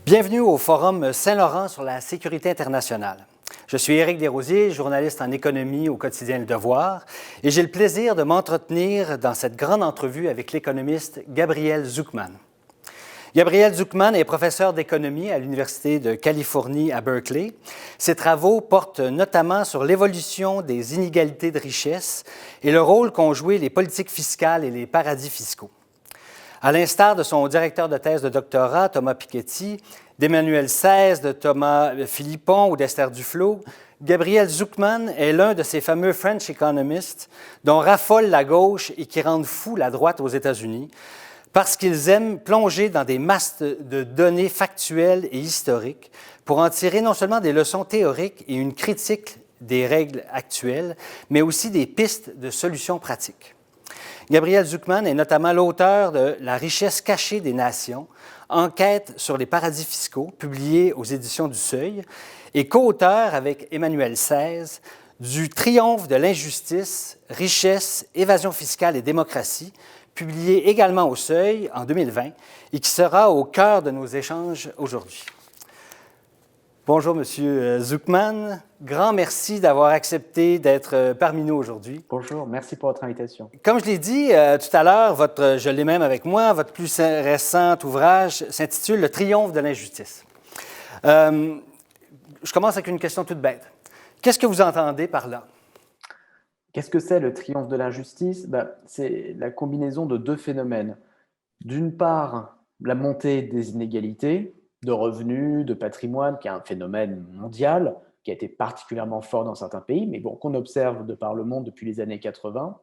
Bienvenue au Forum Saint-Laurent sur la sécurité internationale. Je suis Éric Desrosiers, journaliste en économie au quotidien Le Devoir, et j'ai le plaisir de m'entretenir dans cette grande entrevue avec l'économiste Gabriel Zucman. Gabriel Zucman est professeur d'économie à l'Université de Californie à Berkeley. Ses travaux portent notamment sur l'évolution des inégalités de richesse et le rôle qu'ont joué les politiques fiscales et les paradis fiscaux. À l'instar de son directeur de thèse de doctorat, Thomas Piketty, d'Emmanuel Saez, de Thomas Philippon ou d'Esther Duflo, Gabriel Zucman est l'un de ces fameux French economists dont raffole la gauche et qui rendent fou la droite aux États-Unis parce qu'ils aiment plonger dans des masses de données factuelles et historiques pour en tirer non seulement des leçons théoriques et une critique des règles actuelles, mais aussi des pistes de solutions pratiques. Gabriel Zucman est notamment l'auteur de La richesse cachée des nations, enquête sur les paradis fiscaux, publié aux éditions du Seuil, et co-auteur avec Emmanuel Saez du Triomphe de l'injustice, richesse, évasion fiscale et démocratie, publié également au Seuil en 2020 et qui sera au cœur de nos échanges aujourd'hui. Bonjour, Monsieur Zucman. Grand merci d'avoir accepté d'être parmi nous aujourd'hui. Bonjour, merci pour votre invitation. Comme je l'ai dit tout à l'heure, je l'ai même avec moi, votre plus récent ouvrage s'intitule « Le triomphe de l'injustice ». Je commence avec une question toute bête. Qu'est-ce que vous entendez par là? Qu'est-ce que c'est le triomphe de l'injustice? C'est la combinaison de deux phénomènes. D'une part, la montée des inégalités, de revenus, de patrimoine, qui est un phénomène mondial, qui a été particulièrement fort dans certains pays, mais qu'on observe de par le monde depuis les années 80.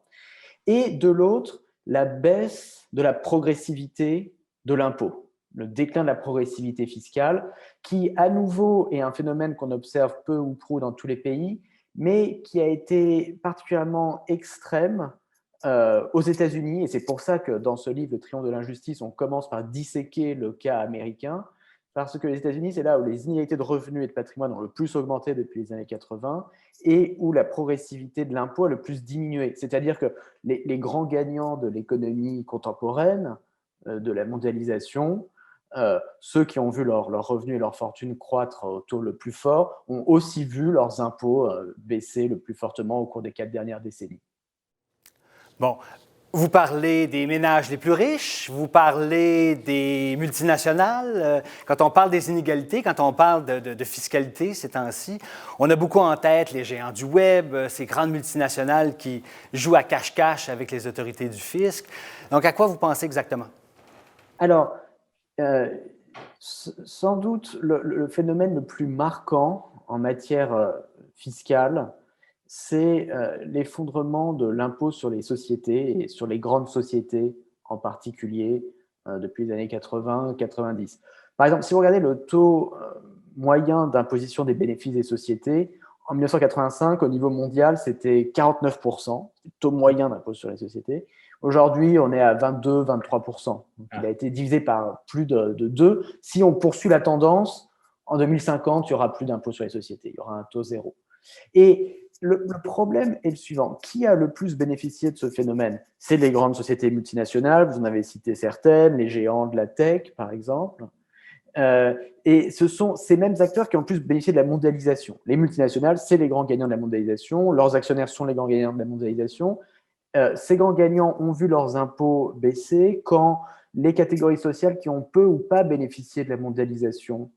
Et de l'autre, la baisse de la progressivité de l'impôt, le déclin de la progressivité fiscale, qui à nouveau est un phénomène qu'on observe peu ou prou dans tous les pays, mais qui a été particulièrement extrême aux États-Unis. Et c'est pour ça que dans ce livre, Le triomphe de l'injustice, on commence par disséquer le cas américain, parce que les États-Unis, c'est là où les inégalités de revenus et de patrimoine ont le plus augmenté depuis les années 80 et où la progressivité de l'impôt a le plus diminué. C'est-à-dire que les grands gagnants de l'économie contemporaine, de la mondialisation, ceux qui ont vu leurs revenus et leurs fortunes croître au taux le plus fort, ont aussi vu leurs impôts baisser le plus fortement au cours des 4 dernières décennies. Bon. Vous parlez des ménages les plus riches, vous parlez des multinationales. Quand on parle des inégalités, quand on parle de fiscalité ces temps-ci, on a beaucoup en tête les géants du web, ces grandes multinationales qui jouent à cache-cache avec les autorités du fisc. Donc, à quoi vous pensez exactement? Alors, sans doute, le phénomène le plus marquant en matière fiscale, c'est l'effondrement de l'impôt sur les sociétés et sur les grandes sociétés en particulier depuis les années 80-90. Par exemple, si vous regardez le taux moyen d'imposition des bénéfices des sociétés, en 1985, au niveau mondial, c'était 49%, le taux moyen d'impôt sur les sociétés. Aujourd'hui, on est à 22-23%. Donc, il a été divisé par plus de 2. Si on poursuit la tendance, en 2050, il n'y aura plus d'impôt sur les sociétés. Il y aura un taux zéro. Et le problème est le suivant. Qui a le plus bénéficié de ce phénomène? C'est les grandes sociétés multinationales, vous en avez cité certaines, les géants de la tech, par exemple. Et ce sont ces mêmes acteurs qui ont le plus bénéficié de la mondialisation. Les multinationales, c'est les grands gagnants de la mondialisation. Leurs actionnaires sont les grands gagnants de la mondialisation. Ces grands gagnants ont vu leurs impôts baisser quand les catégories sociales qui ont peu ou pas bénéficié de la mondialisation,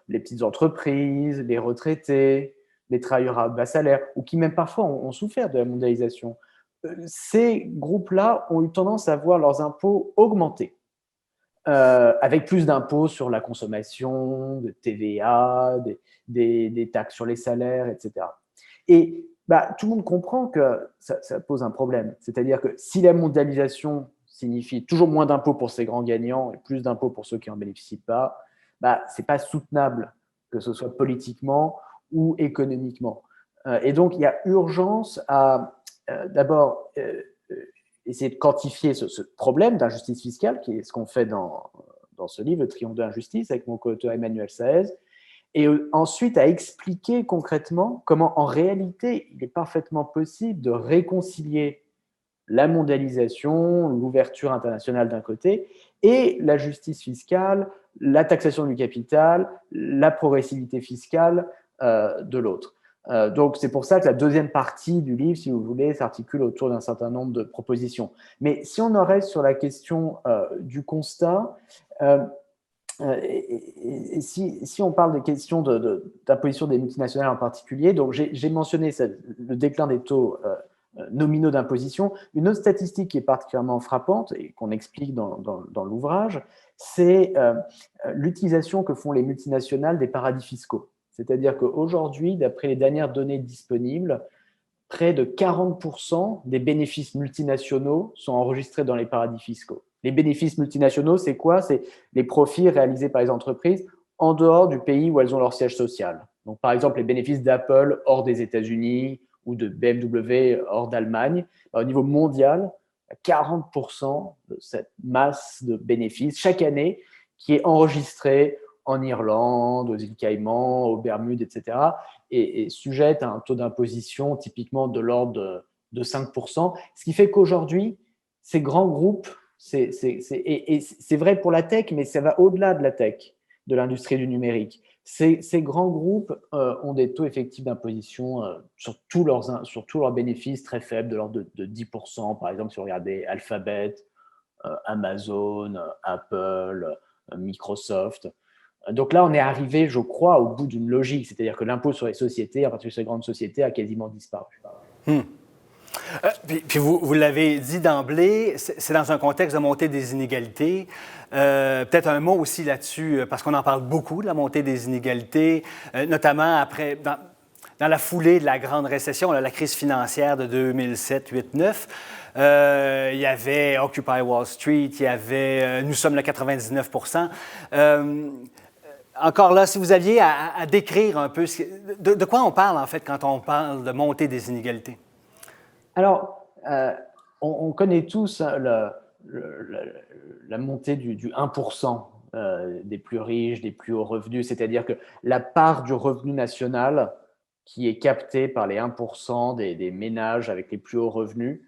les petites entreprises, les retraités, les travailleurs à bas salaire, ou qui même parfois ont souffert de la mondialisation, ces groupes-là ont eu tendance à voir leurs impôts augmenter, avec plus d'impôts sur la consommation, de TVA, des taxes sur les salaires, etc. Et tout le monde comprend que ça pose un problème. C'est-à-dire que si la mondialisation signifie toujours moins d'impôts pour ces grands gagnants et plus d'impôts pour ceux qui n'en bénéficient pas, ce n'est pas soutenable, que ce soit politiquement ou économiquement. Et donc, il y a urgence à, d'abord, essayer de quantifier ce problème d'injustice fiscale, qui est ce qu'on fait dans ce livre, Le Triomphe de l'injustice, avec mon co-auteur Emmanuel Saez, et ensuite à expliquer concrètement comment, en réalité, il est parfaitement possible de réconcilier la mondialisation, l'ouverture internationale d'un côté, et la justice fiscale, la taxation du capital, la progressivité fiscale de l'autre. Donc, c'est pour ça que la deuxième partie du livre, si vous voulez, s'articule autour d'un certain nombre de propositions. Mais si on en reste sur la question du constat, et si on parle des questions d'imposition des multinationales en particulier, donc j'ai mentionné le déclin des taux nominaux d'imposition. Une autre statistique qui est particulièrement frappante et qu'on explique dans l'ouvrage, c'est l'utilisation que font les multinationales des paradis fiscaux. C'est-à-dire qu'aujourd'hui, d'après les dernières données disponibles, près de 40% des bénéfices multinationaux sont enregistrés dans les paradis fiscaux. Les bénéfices multinationaux, c'est quoi? C'est les profits réalisés par les entreprises en dehors du pays où elles ont leur siège social. Donc, par exemple, les bénéfices d'Apple hors des États-Unis ou de BMW hors d'Allemagne. Au niveau mondial, 40% de cette masse de bénéfices chaque année qui est enregistrée en Irlande, aux îles Caïmans, aux Bermudes, etc., et sujette à un taux d'imposition typiquement de l'ordre de 5%. Ce qui fait qu'aujourd'hui, ces grands groupes, et c'est vrai pour la tech, mais ça va au-delà de la tech, de l'industrie du numérique. Ces grands groupes ont des taux effectifs d'imposition sur tous leurs bénéfices très faibles, de l'ordre de 10%. Par exemple, si vous regardez Alphabet, Amazon, Apple, Microsoft. Donc là, on est arrivé, je crois, au bout d'une logique, c'est-à-dire que l'impôt sur les sociétés, en particulier sur les grandes sociétés, a quasiment disparu. Puis vous l'avez dit d'emblée, c'est dans un contexte de montée des inégalités. Peut-être un mot aussi là-dessus, parce qu'on en parle beaucoup de la montée des inégalités, notamment après, dans la foulée de la grande récession, la crise financière de 2007, 8, 9. Il y avait Occupy Wall Street, il y avait Nous sommes le 99%. Encore là, si vous aviez à décrire un peu, de quoi on parle en fait quand on parle de montée des inégalités? Alors, on connaît tous la montée du 1% des plus riches, des plus hauts revenus, c'est-à-dire que la part du revenu national qui est captée par les 1% des ménages avec les plus hauts revenus.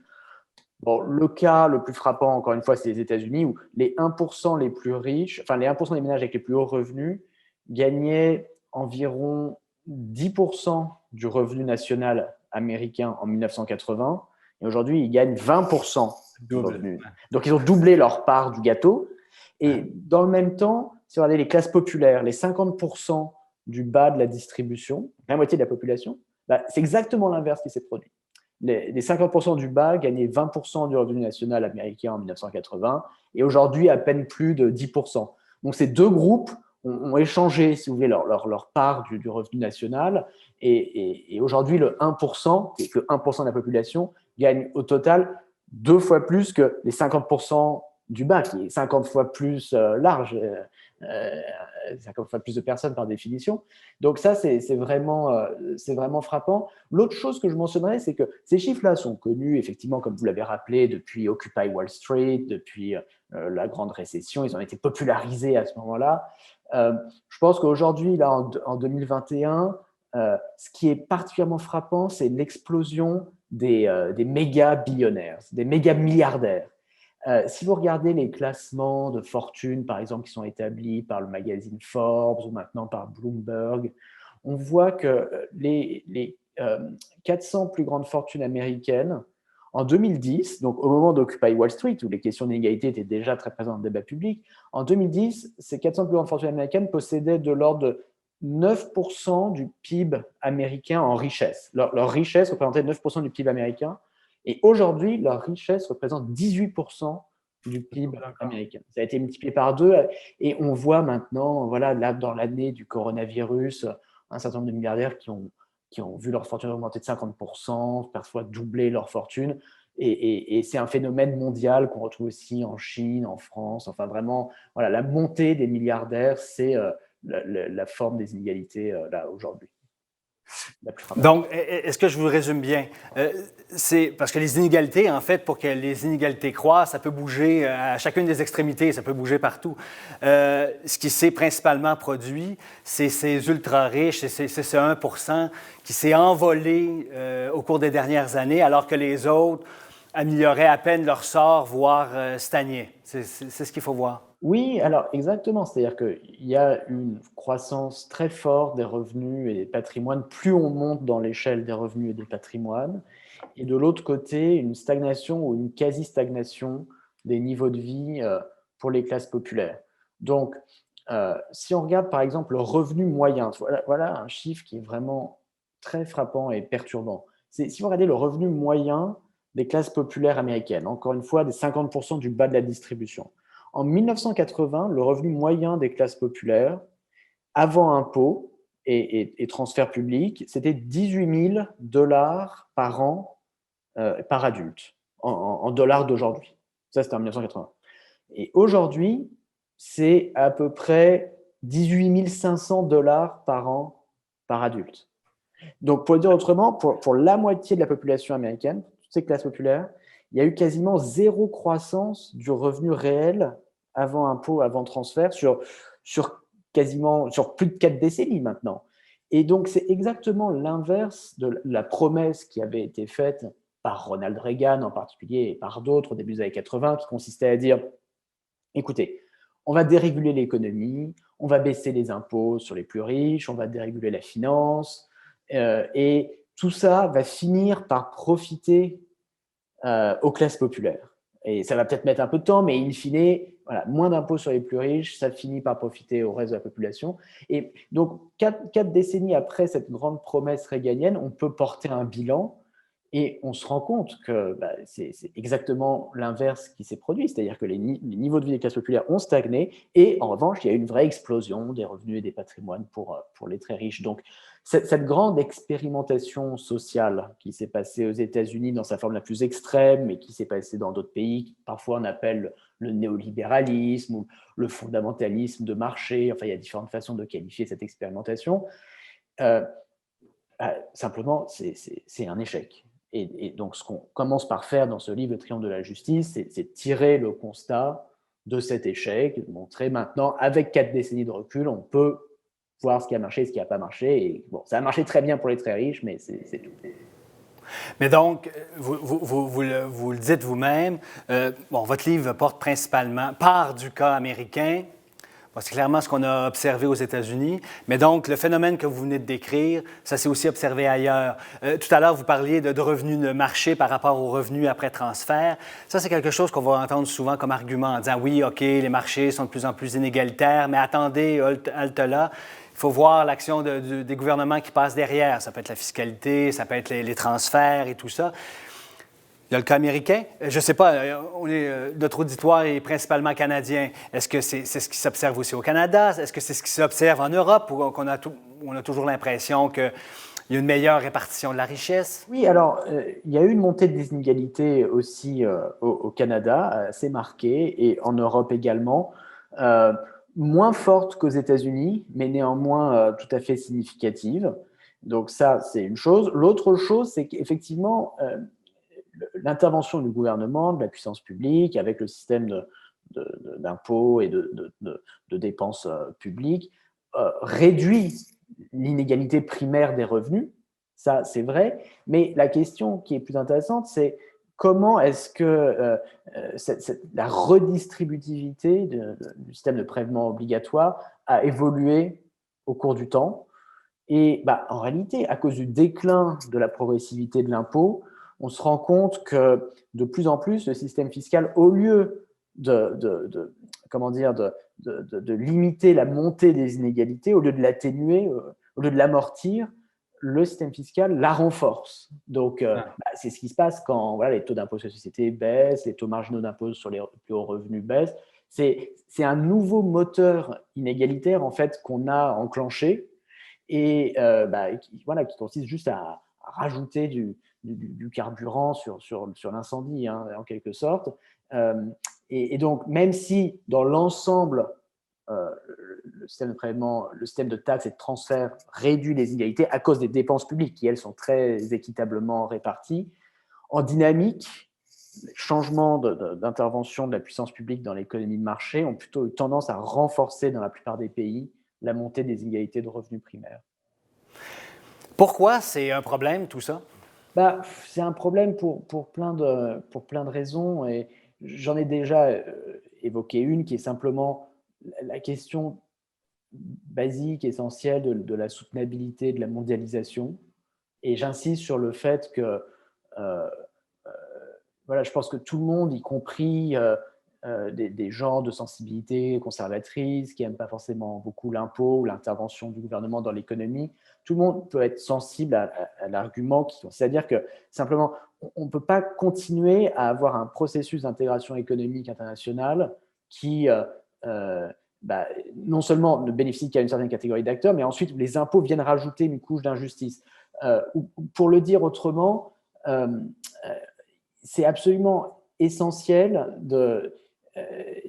Bon, le cas le plus frappant, encore une fois, c'est les États-Unis, où les 1% les plus riches, enfin les 1% des ménages avec les plus hauts revenus gagnaient environ 10% du revenu national américain en 1980, et aujourd'hui, ils gagnent 20% du revenu. Donc, ils ont doublé leur part du gâteau. Et dans le même temps, si vous regardez les classes populaires, les 50% du bas de la distribution, la moitié de la population, c'est exactement l'inverse qui s'est produit. Les 50% du bas gagnaient 20% du revenu national américain en 1980 et aujourd'hui à peine plus de 10%. Donc ces deux groupes ont échangé, si vous voulez, leur part du revenu national et aujourd'hui le 1%, qui est que 1% de la population, gagne au total 2 fois plus que les 50% du bas, qui est 50 fois plus large. 50 fois plus de personnes par définition. Donc ça, c'est vraiment frappant. L'autre chose que je mentionnerais, c'est que ces chiffres-là sont connus, effectivement, comme vous l'avez rappelé, depuis Occupy Wall Street, depuis la grande récession. Ils ont été popularisés à ce moment-là. Je pense qu'aujourd'hui, là, en 2021, ce qui est particulièrement frappant, c'est l'explosion des méga billionnaires, des méga milliardaires. Si vous regardez les classements de fortune, par exemple, qui sont établis par le magazine Forbes ou maintenant par Bloomberg, on voit que les 400 plus grandes fortunes américaines, en 2010, donc au moment d'Occupy Wall Street, où les questions d'inégalité étaient déjà très présentes dans le débat public, en 2010, ces 400 plus grandes fortunes américaines possédaient de l'ordre de 9% du PIB américain en richesse. Leur richesse représentait 9% du PIB américain. Et aujourd'hui, leur richesse représente 18% du PIB américain. Ça a été multiplié par 2. Et on voit maintenant, voilà, là, dans l'année du coronavirus, un certain nombre de milliardaires qui ont vu leur fortune augmenter de 50%, parfois doubler leur fortune. Et c'est un phénomène mondial qu'on retrouve aussi en Chine, en France. Enfin, vraiment, voilà, la montée des milliardaires, c'est la forme des inégalités là aujourd'hui. la plus frappante. Donc, est-ce que je vous résume bien? C'est parce que les inégalités, en fait, pour que les inégalités croissent, ça peut bouger à chacune des extrémités, ça peut bouger partout. Ce qui s'est principalement produit, c'est ces ultra-riches, c'est ce 1% qui s'est envolé au cours des dernières années, alors que les autres amélioraient à peine leur sort, voire stagnaient. C'est ce qu'il faut voir. Oui, alors exactement. C'est-à-dire qu'il y a une croissance très forte des revenus et des patrimoines. Plus on monte dans l'échelle des revenus et des patrimoines, et de l'autre côté, une stagnation ou une quasi-stagnation des niveaux de vie pour les classes populaires. Donc, si on regarde par exemple le revenu moyen, voilà un chiffre qui est vraiment très frappant et perturbant. Si vous regardez le revenu moyen des classes populaires américaines, encore une fois, des 50% du bas de la distribution. En 1980, le revenu moyen des classes populaires, avant impôts et transferts publics, c'était 18 000 dollars par an par adulte, en dollars d'aujourd'hui. Ça, c'était en 1980. Et aujourd'hui, c'est à peu près 18 500 dollars par an par adulte. Donc, pour le dire autrement, pour la moitié de la population américaine, toutes ces classes populaires, il y a eu quasiment zéro croissance du revenu réel avant impôt, avant transfert, sur plus de 4 décennies maintenant. Et donc, c'est exactement l'inverse de la promesse qui avait été faite par Ronald Reagan en particulier et par d'autres au début des années 80, qui consistait à dire, écoutez, on va déréguler l'économie, on va baisser les impôts sur les plus riches, on va déréguler la finance, et tout ça va finir par profiter aux classes populaires. Et ça va peut-être mettre un peu de temps, mais in fine, voilà, moins d'impôts sur les plus riches, ça finit par profiter au reste de la population. Et donc, 4 décennies après cette grande promesse réganienne, on peut porter un bilan et on se rend compte que c'est exactement l'inverse qui s'est produit, c'est-à-dire que les niveaux de vie des classes populaires ont stagné et en revanche, il y a eu une vraie explosion des revenus et des patrimoines pour les très riches. Donc, cette grande expérimentation sociale qui s'est passée aux États-Unis dans sa forme la plus extrême et qui s'est passée dans d'autres pays, que parfois on appelle le néolibéralisme ou le fondamentalisme de marché, enfin il y a différentes façons de qualifier cette expérimentation, simplement c'est un échec. Et donc ce qu'on commence par faire dans ce livre, Le Triomphe de la justice, c'est tirer le constat de cet échec, montrer maintenant, avec 4 décennies de recul, on peut voir ce qui a marché, ce qui n'a pas marché. Et bon, ça a marché très bien pour les très riches, mais c'est tout. Mais donc, vous le dites vous-même, bon, votre livre porte principalement, part du cas américain. Bon, c'est clairement ce qu'on a observé aux États-Unis. Mais donc, le phénomène que vous venez de décrire, ça s'est aussi observé ailleurs. Tout à l'heure, vous parliez de revenus de marché par rapport aux revenus après transfert. Ça, c'est quelque chose qu'on va entendre souvent comme argument en disant, oui, OK, les marchés sont de plus en plus inégalitaires, mais attendez, halte là. Il faut voir l'action des gouvernements qui passent derrière. Ça peut être la fiscalité, ça peut être les transferts et tout ça. Il y a le cas américain. Je ne sais pas, notre auditoire est principalement canadien. Est-ce que c'est ce qui s'observe aussi au Canada? Est-ce que c'est ce qui s'observe en Europe où on a toujours l'impression qu'il y a une meilleure répartition de la richesse? Oui, alors, il y a eu une montée des inégalités aussi au Canada, assez marquée, et en Europe également. Moins forte qu'aux États-Unis, mais néanmoins tout à fait significative. Donc ça, c'est une chose. L'autre chose, c'est qu'effectivement, l'intervention du gouvernement, de la puissance publique, avec le système d'impôts et de dépenses publiques, réduit l'inégalité primaire des revenus. Ça, c'est vrai. Mais la question qui est plus intéressante, c'est comment est-ce que la redistributivité du système de prélèvement obligatoire a évolué au cours du temps. Et en réalité, à cause du déclin de la progressivité de l'impôt, on se rend compte que de plus en plus, le système fiscal, au lieu de limiter la montée des inégalités, au lieu de l'atténuer, au lieu de l'amortir, le système fiscal la renforce. Donc, c'est ce qui se passe quand les taux d'impôt sur les sociétés baissent, les taux marginaux d'impôt sur les plus hauts revenus baissent. C'est un nouveau moteur inégalitaire en fait qu'on a enclenché et qui consiste juste à rajouter du carburant sur l'incendie, en quelque sorte. Et donc, même si dans l'ensemble, le système de prélèvement, le système de taxes et de transfert réduit les inégalités à cause des dépenses publiques qui, elles, sont très équitablement réparties. En dynamique, les changements d'intervention de la puissance publique dans l'économie de marché ont plutôt eu tendance à renforcer dans la plupart des pays la montée des inégalités de revenus primaires. Pourquoi c'est un problème, tout ça? C'est un problème pour plein de raisons, et j'en ai déjà évoqué une qui est simplement la question basique, essentielle de la soutenabilité de la mondialisation. Et j'insiste sur le fait que voilà, je pense que tout le monde, y compris des gens de sensibilité conservatrice qui n'aiment pas forcément beaucoup l'impôt ou l'intervention du gouvernement dans l'économie, tout le monde peut être sensible à l'argument, c'est-à-dire que simplement, on ne peut pas continuer à avoir un processus d'intégration économique internationale qui non seulement ne bénéficie qu'à une certaine catégorie d'acteurs, mais ensuite les impôts viennent rajouter une couche d'injustice. Pour le dire autrement, c'est absolument essentiel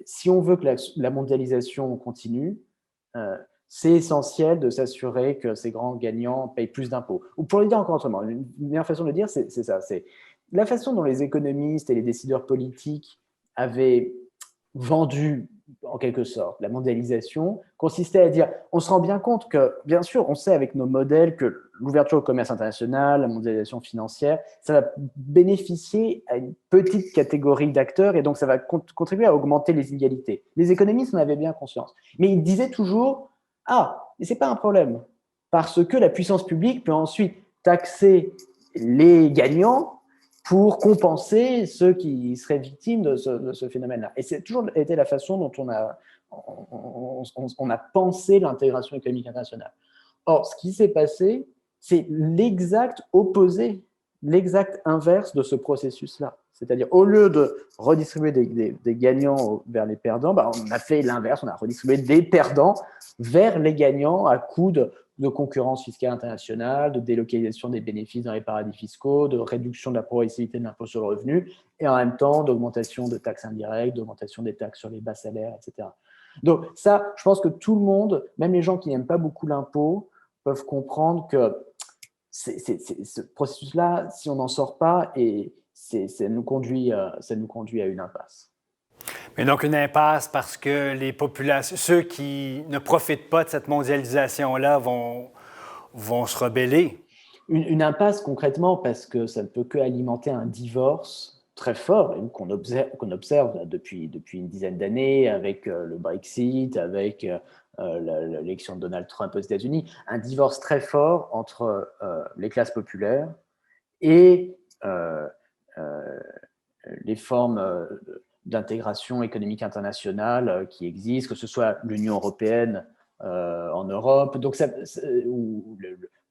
si on veut que la mondialisation continue, c'est essentiel de s'assurer que ces grands gagnants payent plus d'impôts. Ou pour le dire encore autrement, une meilleure façon de le dire, c'est ça. C'est la façon dont les économistes et les décideurs politiques avaient vendu, en quelque sorte, la mondialisation, consistait à dire, on se rend bien compte que, bien sûr, on sait avec nos modèles que l'ouverture au commerce international, la mondialisation financière, ça va bénéficier à une petite catégorie d'acteurs et donc ça va contribuer à augmenter les inégalités. Les économistes en avaient bien conscience. Mais ils disaient toujours, mais ce n'est pas un problème, parce que la puissance publique peut ensuite taxer les gagnants pour compenser ceux qui seraient victimes de ce phénomène-là. Et c'est toujours été la façon dont on a pensé l'intégration économique internationale. Or, ce qui s'est passé, c'est l'exact opposé, l'exact inverse de ce processus-là. C'est-à-dire, au lieu de redistribuer des gagnants vers les perdants, on a fait l'inverse, on a redistribué des perdants vers les gagnants à coup de concurrence fiscale internationale, de délocalisation des bénéfices dans les paradis fiscaux, de réduction de la progressivité de l'impôt sur le revenu, et en même temps d'augmentation de taxes indirectes, d'augmentation des taxes sur les bas salaires, etc. Donc ça, je pense que tout le monde, même les gens qui n'aiment pas beaucoup l'impôt, peuvent comprendre que ce processus-là, si on n'en sort pas, ça nous conduit à une impasse. Mais donc une impasse parce que les populations, ceux qui ne profitent pas de cette mondialisation-là vont se rebeller. Une impasse concrètement parce que ça ne peut qu'alimenter un divorce très fort qu'on observe depuis une dizaine d'années avec le Brexit, avec l'élection de Donald Trump aux États-Unis, un divorce très fort entre les classes populaires et les formes d'intégration économique internationale qui existent, que ce soit l'Union européenne en Europe, donc ou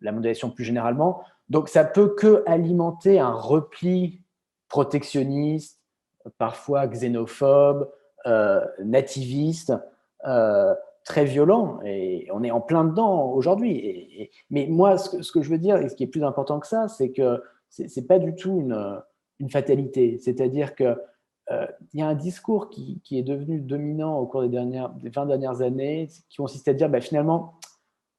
la mondialisation plus généralement. Donc ça peut qu'alimenter un repli protectionniste, parfois xénophobe, nativiste, très violent, et on est en plein dedans aujourd'hui. Mais moi, ce que je veux dire, et ce qui est plus important que ça, c'est que c'est pas du tout une fatalité. C'est-à-dire que il y a un discours qui est devenu dominant au cours des 20 dernières années, qui consiste à dire finalement,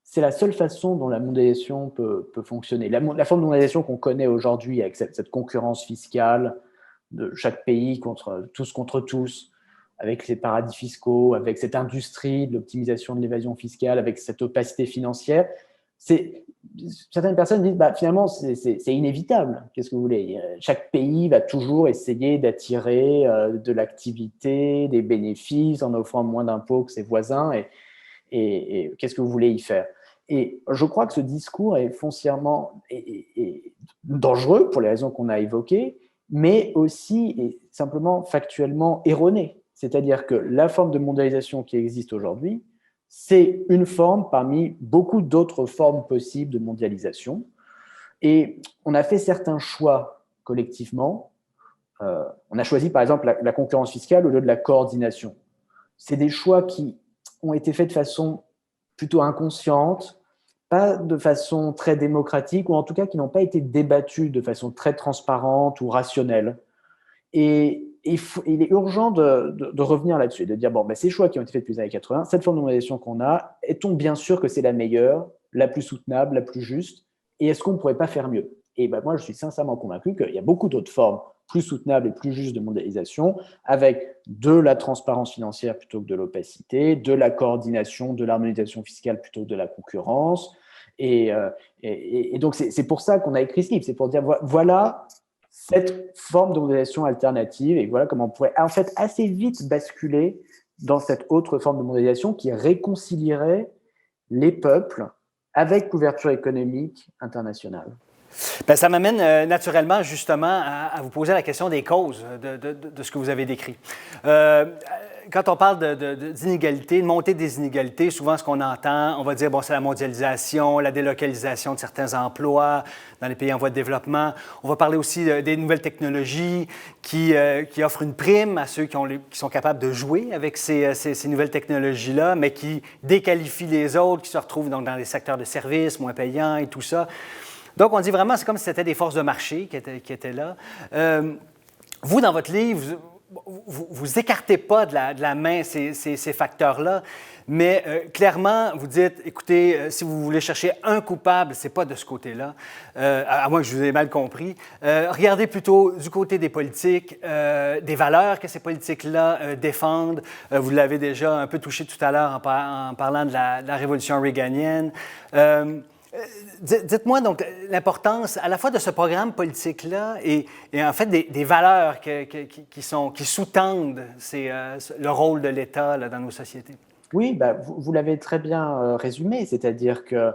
c'est la seule façon dont la mondialisation peut fonctionner. La forme de mondialisation qu'on connaît aujourd'hui, avec cette concurrence fiscale de chaque pays contre tous, avec ces paradis fiscaux, avec cette industrie de l'optimisation de l'évasion fiscale, avec cette opacité financière, certaines personnes disent finalement c'est inévitable. Qu'est-ce que vous voulez? Chaque pays va toujours essayer d'attirer de l'activité, des bénéfices en offrant moins d'impôts que ses voisins, et qu'est-ce que vous voulez y faire? Et je crois que ce discours est foncièrement dangereux pour les raisons qu'on a évoquées, mais aussi et simplement factuellement erroné. C'est-à-dire que la forme de mondialisation qui existe aujourd'hui, c'est une forme parmi beaucoup d'autres formes possibles de mondialisation. Et on a fait certains choix collectivement. On a choisi par exemple la concurrence fiscale au lieu de la coordination. C'est des choix qui ont été faits de façon plutôt inconsciente, pas de façon très démocratique, ou en tout cas qui n'ont pas été débattus de façon très transparente ou rationnelle. Et il est urgent de revenir là-dessus, de dire, bon, ben, ces choix qui ont été faits depuis les années 80, cette forme de mondialisation qu'on a, est-on bien sûr que c'est la meilleure, la plus soutenable, la plus juste, et est-ce qu'on ne pourrait pas faire mieux? Et ben, moi, je suis sincèrement convaincu qu'il y a beaucoup d'autres formes plus soutenables et plus justes de mondialisation, avec de la transparence financière plutôt que de l'opacité, de la coordination, de l'harmonisation fiscale plutôt que de la concurrence. Et donc, c'est pour ça qu'on a écrit ce livre, c'est pour dire, voilà cette forme de mondialisation alternative, et voilà comment on pourrait en fait assez vite basculer dans cette autre forme de mondialisation qui réconcilierait les peuples avec l'ouverture économique internationale. Bien, ça m'amène naturellement justement à vous poser la question des causes de ce que vous avez décrit. Quand on parle d'inégalités, de montée des inégalités, souvent ce qu'on entend, on va dire, bon, c'est la mondialisation, la délocalisation de certains emplois dans les pays en voie de développement. On va parler aussi des nouvelles technologies qui offrent une prime à ceux qui sont capables de jouer avec ces nouvelles technologies-là, mais qui déqualifient les autres, qui se retrouvent donc dans les secteurs de services moins payants et tout ça. Donc, on dit vraiment, c'est comme si c'était des forces de marché qui étaient là. Vous, dans votre livre, vous écartez pas de la main ces facteurs-là, mais clairement, vous dites, écoutez, si vous voulez chercher un coupable, c'est pas de ce côté-là, à moins que je vous ai mal compris. Regardez plutôt du côté des politiques, des valeurs que ces politiques-là défendent. Vous l'avez déjà un peu touché tout à l'heure en parlant de la révolution réganienne. Dites-moi donc l'importance à la fois de ce programme politique-là et en fait des valeurs qui sous-tendent le rôle de l'État là, dans nos sociétés. Oui, bah, vous l'avez très bien résumé, c'est-à-dire que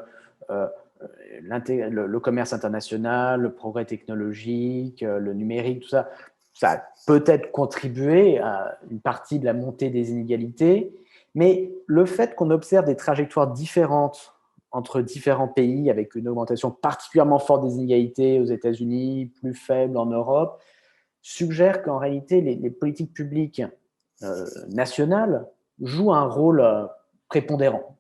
le commerce international, le progrès technologique, le numérique, tout ça, ça a peut-être contribué à une partie de la montée des inégalités, mais le fait qu'on observe des trajectoires différentes entre différents pays, avec une augmentation particulièrement forte des inégalités aux États-Unis, plus faible en Europe, suggère qu'en réalité, les politiques publiques nationales jouent un rôle prépondérant.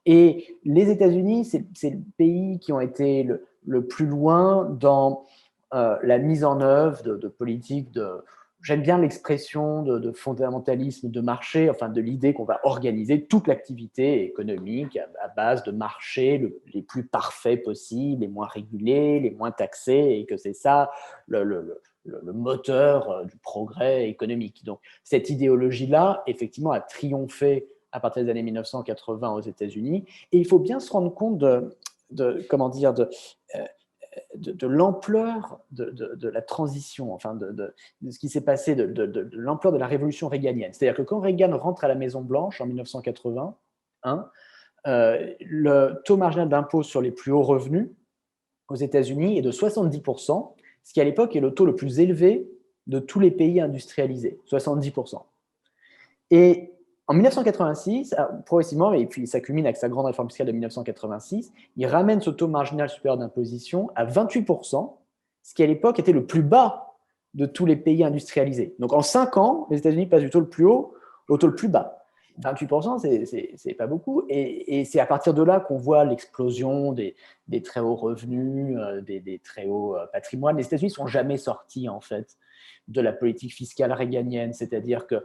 Et les États-Unis, c'est le pays qui ont été le plus loin dans la mise en œuvre de politiques de... J'aime bien l'expression de fondamentalisme de marché, enfin de l'idée qu'on va organiser toute l'activité économique à base de marchés les plus parfaits possibles, les moins régulés, les moins taxés, et que c'est ça le moteur du progrès économique. Donc cette idéologie-là, effectivement, a triomphé à partir des années 1980 aux États-Unis, et il faut bien se rendre compte de l'ampleur de la transition, enfin de ce qui s'est passé, de l'ampleur de la révolution réganienne. C'est-à-dire que quand Reagan rentre à la Maison-Blanche en 1981, le taux marginal d'impôt sur les plus hauts revenus aux États-Unis est de 70%, ce qui à l'époque est le taux le plus élevé de tous les pays industrialisés, 70%. Et en 1986, progressivement, et puis ça culmine avec sa grande réforme fiscale de 1986, il ramène ce taux marginal supérieur d'imposition à 28%, ce qui à l'époque était le plus bas de tous les pays industrialisés. Donc en 5 ans, les États-Unis passent du taux le plus haut au taux le plus bas. 28%, c'est pas beaucoup. Et c'est à partir de là qu'on voit l'explosion des très hauts revenus, des très hauts patrimoines. Les États-Unis ne sont jamais sortis, en fait, de la politique fiscale réganienne. C'est-à-dire que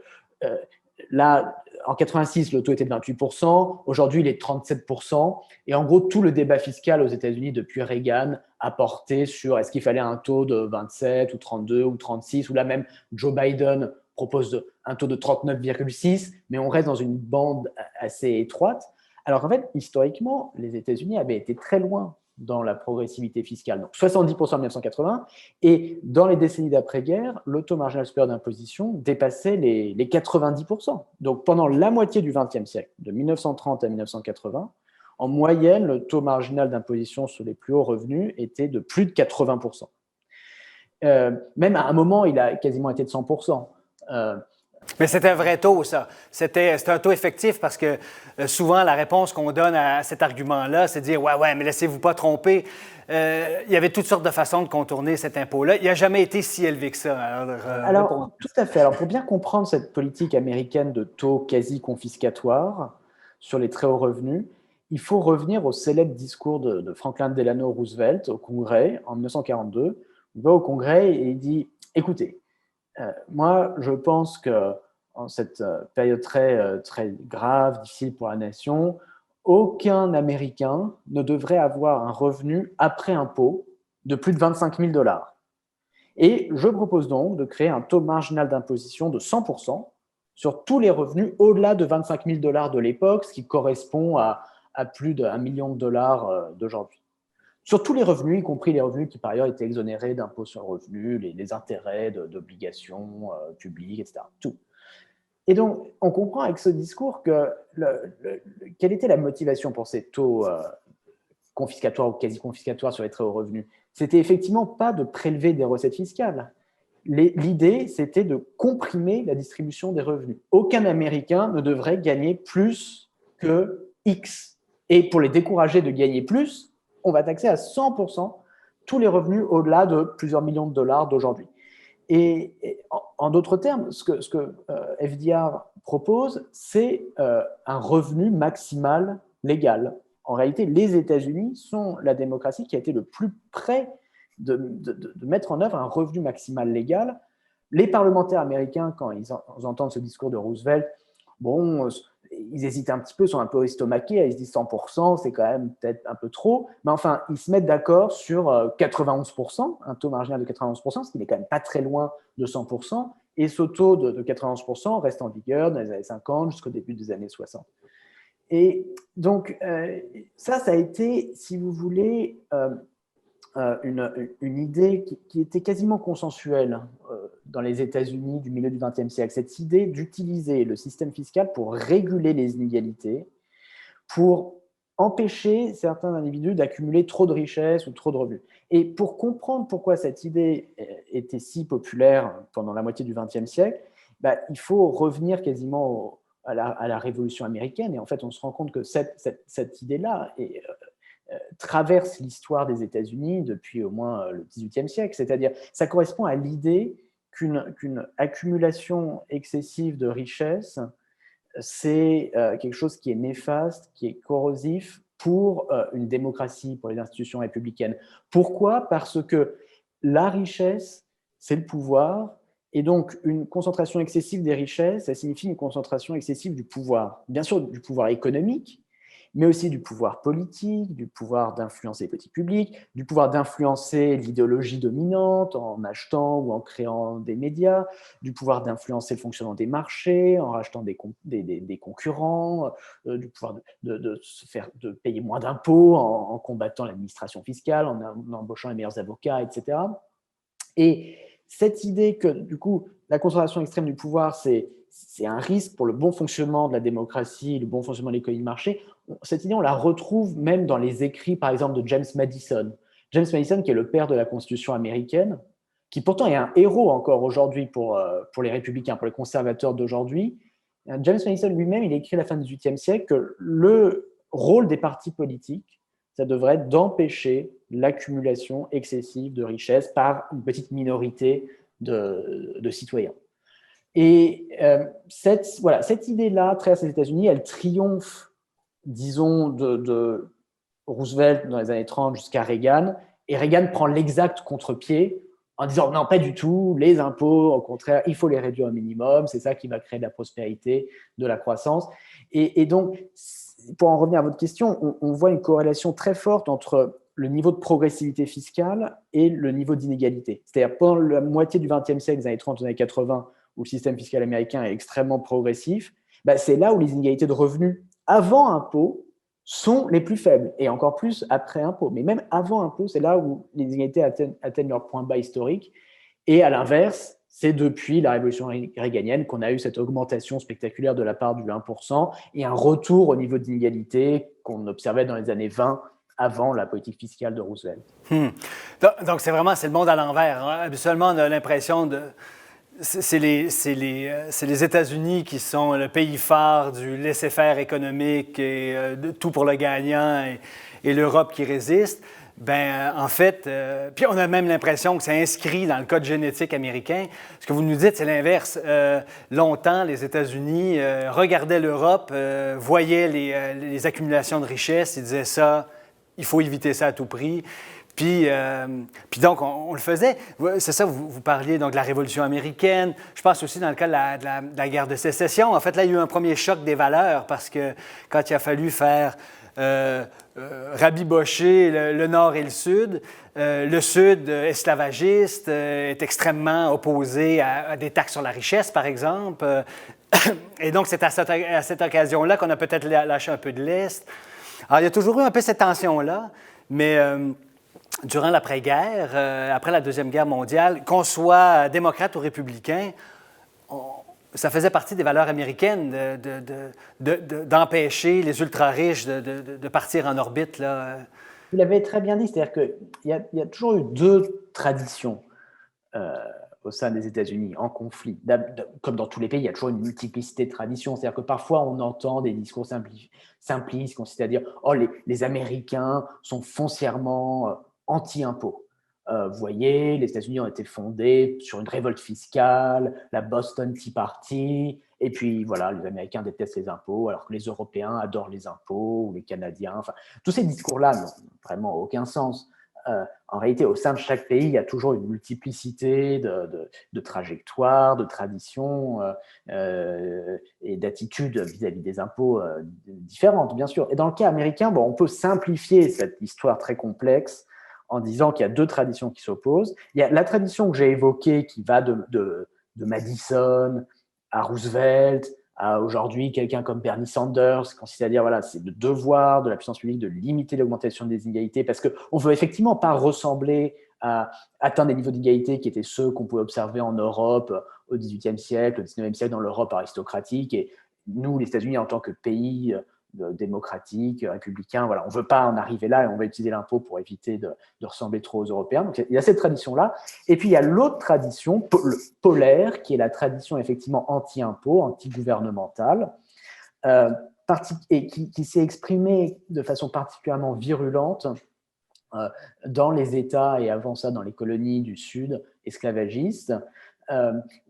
là, en 86, le taux était de 28%. Aujourd'hui, il est de 37%. Et en gros, tout le débat fiscal aux États-Unis depuis Reagan a porté sur est-ce qu'il fallait un taux de 27 ou 32 ou 36, ou là même Joe Biden propose un taux de 39,6, mais on reste dans une bande assez étroite. Alors qu'en fait, historiquement, les États-Unis avaient été très loin dans la progressivité fiscale. Donc 70% en 1980, et dans les décennies d'après-guerre, le taux marginal supérieur d'imposition dépassait les 90%. Donc pendant la moitié du XXe siècle, de 1930 à 1980, en moyenne, le taux marginal d'imposition sur les plus hauts revenus était de plus de 80%. Même à un moment, il a quasiment été de 100%. Mais c'est un vrai taux, ça. C'est un taux effectif parce que souvent, la réponse qu'on donne à cet argument-là, c'est de dire « Ouais, mais laissez-vous pas tromper. Il y avait toutes sortes de façons de contourner cet impôt-là. Il n'a jamais été si élevé que ça. » Alors, tout à fait. Alors, pour bien comprendre cette politique américaine de taux quasi confiscatoire sur les très hauts revenus, il faut revenir au célèbre discours de Franklin Delano Roosevelt au Congrès en 1942. Il va au Congrès et il dit « Écoutez, Moi, je pense que en cette période très grave, difficile pour la nation, aucun Américain ne devrait avoir un revenu après impôt de plus de 25 000 dollars. Et je propose donc de créer un taux marginal d'imposition de 100% sur tous les revenus au-delà de 25 000 dollars de l'époque, ce qui correspond à plus d'1 million de dollars d'aujourd'hui. Sur tous les revenus, y compris les revenus qui par ailleurs étaient exonérés d'impôts sur le revenu, les intérêts d'obligations publiques, etc. Tout. Et donc, on comprend avec ce discours quelle était la motivation pour ces taux confiscatoires ou quasi confiscatoires sur les très hauts revenus. C'était effectivement pas de prélever des recettes fiscales. L'idée, c'était de comprimer la distribution des revenus. Aucun Américain ne devrait gagner plus que X. Et pour les décourager de gagner plus, on va taxer à 100% tous les revenus au-delà de plusieurs millions de dollars d'aujourd'hui. Et en d'autres termes, ce que FDR propose, c'est un revenu maximal légal. En réalité, les États-Unis sont la démocratie qui a été le plus près de mettre en œuvre un revenu maximal légal. Les parlementaires américains, quand ils entendent ce discours de Roosevelt, bon, ils hésitent un petit peu, sont un peu estomaqués, ils se disent 100%, c'est quand même peut-être un peu trop, mais enfin, ils se mettent d'accord sur 91%, un taux marginal de 91%, ce qui n'est quand même pas très loin de 100%, et ce taux de 91% reste en vigueur dans les années 50 jusqu'au début des années 60. Et donc, ça a été, si vous voulez, une idée qui était quasiment consensuelle dans les États-Unis du milieu du XXe siècle, cette idée d'utiliser le système fiscal pour réguler les inégalités, pour empêcher certains individus d'accumuler trop de richesses ou trop de revenus. Et pour comprendre pourquoi cette idée était si populaire pendant la moitié du XXe siècle, il faut revenir quasiment à la Révolution américaine. Et en fait, on se rend compte que cette idée-là traverse l'histoire des États-Unis depuis au moins le XVIIIe siècle. C'est-à-dire, ça correspond à l'idée qu'une accumulation excessive de richesses, c'est quelque chose qui est néfaste, qui est corrosif pour une démocratie, pour les institutions républicaines. Pourquoi ? Parce que la richesse, c'est le pouvoir, et donc une concentration excessive des richesses, ça signifie une concentration excessive du pouvoir. Bien sûr, du pouvoir économique, mais aussi du pouvoir politique, du pouvoir d'influencer les politiques publiques, du pouvoir d'influencer l'idéologie dominante en achetant ou en créant des médias, du pouvoir d'influencer le fonctionnement des marchés en rachetant des concurrents, du pouvoir de payer moins d'impôts en combattant l'administration fiscale, en embauchant les meilleurs avocats, etc. Et cette idée que, du coup, la concentration extrême du pouvoir, c'est un risque pour le bon fonctionnement de la démocratie, le bon fonctionnement de l'économie de marché. Cette idée, on la retrouve même dans les écrits, par exemple, de James Madison. James Madison, qui est le père de la Constitution américaine, qui pourtant est un héros encore aujourd'hui pour les républicains, pour les conservateurs d'aujourd'hui. James Madison lui-même, il écrit à la fin du XVIIIe siècle que le rôle des partis politiques, ça devrait être d'empêcher l'accumulation excessive de richesses par une petite minorité de citoyens. Et cette idée-là, traverse les États-Unis, elle triomphe, disons, de Roosevelt dans les années 30 jusqu'à Reagan, et Reagan prend l'exact contre-pied en disant non, pas du tout, les impôts, au contraire, il faut les réduire au minimum, c'est ça qui va créer de la prospérité, de la croissance. Et donc, pour en revenir à votre question, on voit une corrélation très forte entre le niveau de progressivité fiscale et le niveau d'inégalité. C'est-à-dire, pendant la moitié du XXe siècle, les années 30 aux années 80, où le système fiscal américain est extrêmement progressif, c'est là où les inégalités de revenus avant impôt sont les plus faibles, et encore plus après impôt. Mais même avant impôt, c'est là où les inégalités atteignent leur point bas historique. Et à l'inverse, c'est depuis la révolution réganienne qu'on a eu cette augmentation spectaculaire de la part du 1% et un retour au niveau d'inégalité qu'on observait dans les années 20 avant la politique fiscale de Roosevelt. Donc, c'est le monde à l'envers. Hein? Habituellement, on a l'impression de... C'est les États-Unis qui sont le pays phare du laisser-faire économique et de tout pour le gagnant et l'Europe qui résiste. En fait, puis on a même l'impression que c'est inscrit dans le code génétique américain. Ce que vous nous dites, c'est l'inverse. Longtemps, les États-Unis regardaient l'Europe, voyaient les accumulations de richesses, ils disaient ça, il faut éviter ça à tout prix. Puis donc, on le faisait. C'est ça, vous parliez donc de la Révolution américaine. Je pense aussi dans le cas de la guerre de sécession. En fait, là, il y a eu un premier choc des valeurs parce que quand il a fallu faire rabibocher le Nord et le Sud esclavagiste est extrêmement opposé à des taxes sur la richesse, par exemple. Et donc, c'est à cette occasion-là qu'on a peut-être lâché un peu de l'Est. Alors, il y a toujours eu un peu cette tension-là, mais durant l'après-guerre, après la Deuxième Guerre mondiale, qu'on soit démocrate ou républicain, ça faisait partie des valeurs américaines d'empêcher les ultra-riches de partir en orbite, là. Vous l'avez très bien dit, c'est-à-dire qu'il y a toujours eu deux traditions au sein des États-Unis en conflit. Comme dans tous les pays, il y a toujours une multiplicité de traditions. C'est-à-dire que parfois, on entend des discours simplistes, consistent à dire « Oh, les Américains sont foncièrement anti-impôts ». Vous voyez, les États-Unis ont été fondés sur une révolte fiscale, la Boston Tea Party, et puis voilà, les Américains détestent les impôts, alors que les Européens adorent les impôts, ou les Canadiens. Enfin, tous ces discours-là n'ont vraiment aucun sens. En réalité, au sein de chaque pays, il y a toujours une multiplicité de trajectoires, de traditions et d'attitudes vis-à-vis des impôts différentes, bien sûr. Et dans le cas américain, on peut simplifier cette histoire très complexe en disant qu'il y a deux traditions qui s'opposent. Il y a la tradition que j'ai évoquée qui va de Madison à Roosevelt, à aujourd'hui quelqu'un comme Bernie Sanders, qui consiste à dire voilà, c'est le devoir de la puissance publique de limiter l'augmentation des inégalités parce qu'on ne veut effectivement pas ressembler à atteindre des niveaux d'égalité qui étaient ceux qu'on pouvait observer en Europe au XVIIIe siècle, au XIXe siècle, dans l'Europe aristocratique. Et nous, les États-Unis, en tant que pays démocratique, républicain, voilà, on ne veut pas en arriver là et on va utiliser l'impôt pour éviter de ressembler trop aux Européens. Donc, il y a cette tradition-là. Et puis, il y a l'autre tradition polaire, qui est la tradition effectivement anti-impôt, anti-gouvernementale, et qui s'est exprimée de façon particulièrement virulente dans les États et avant ça dans les colonies du Sud esclavagistes,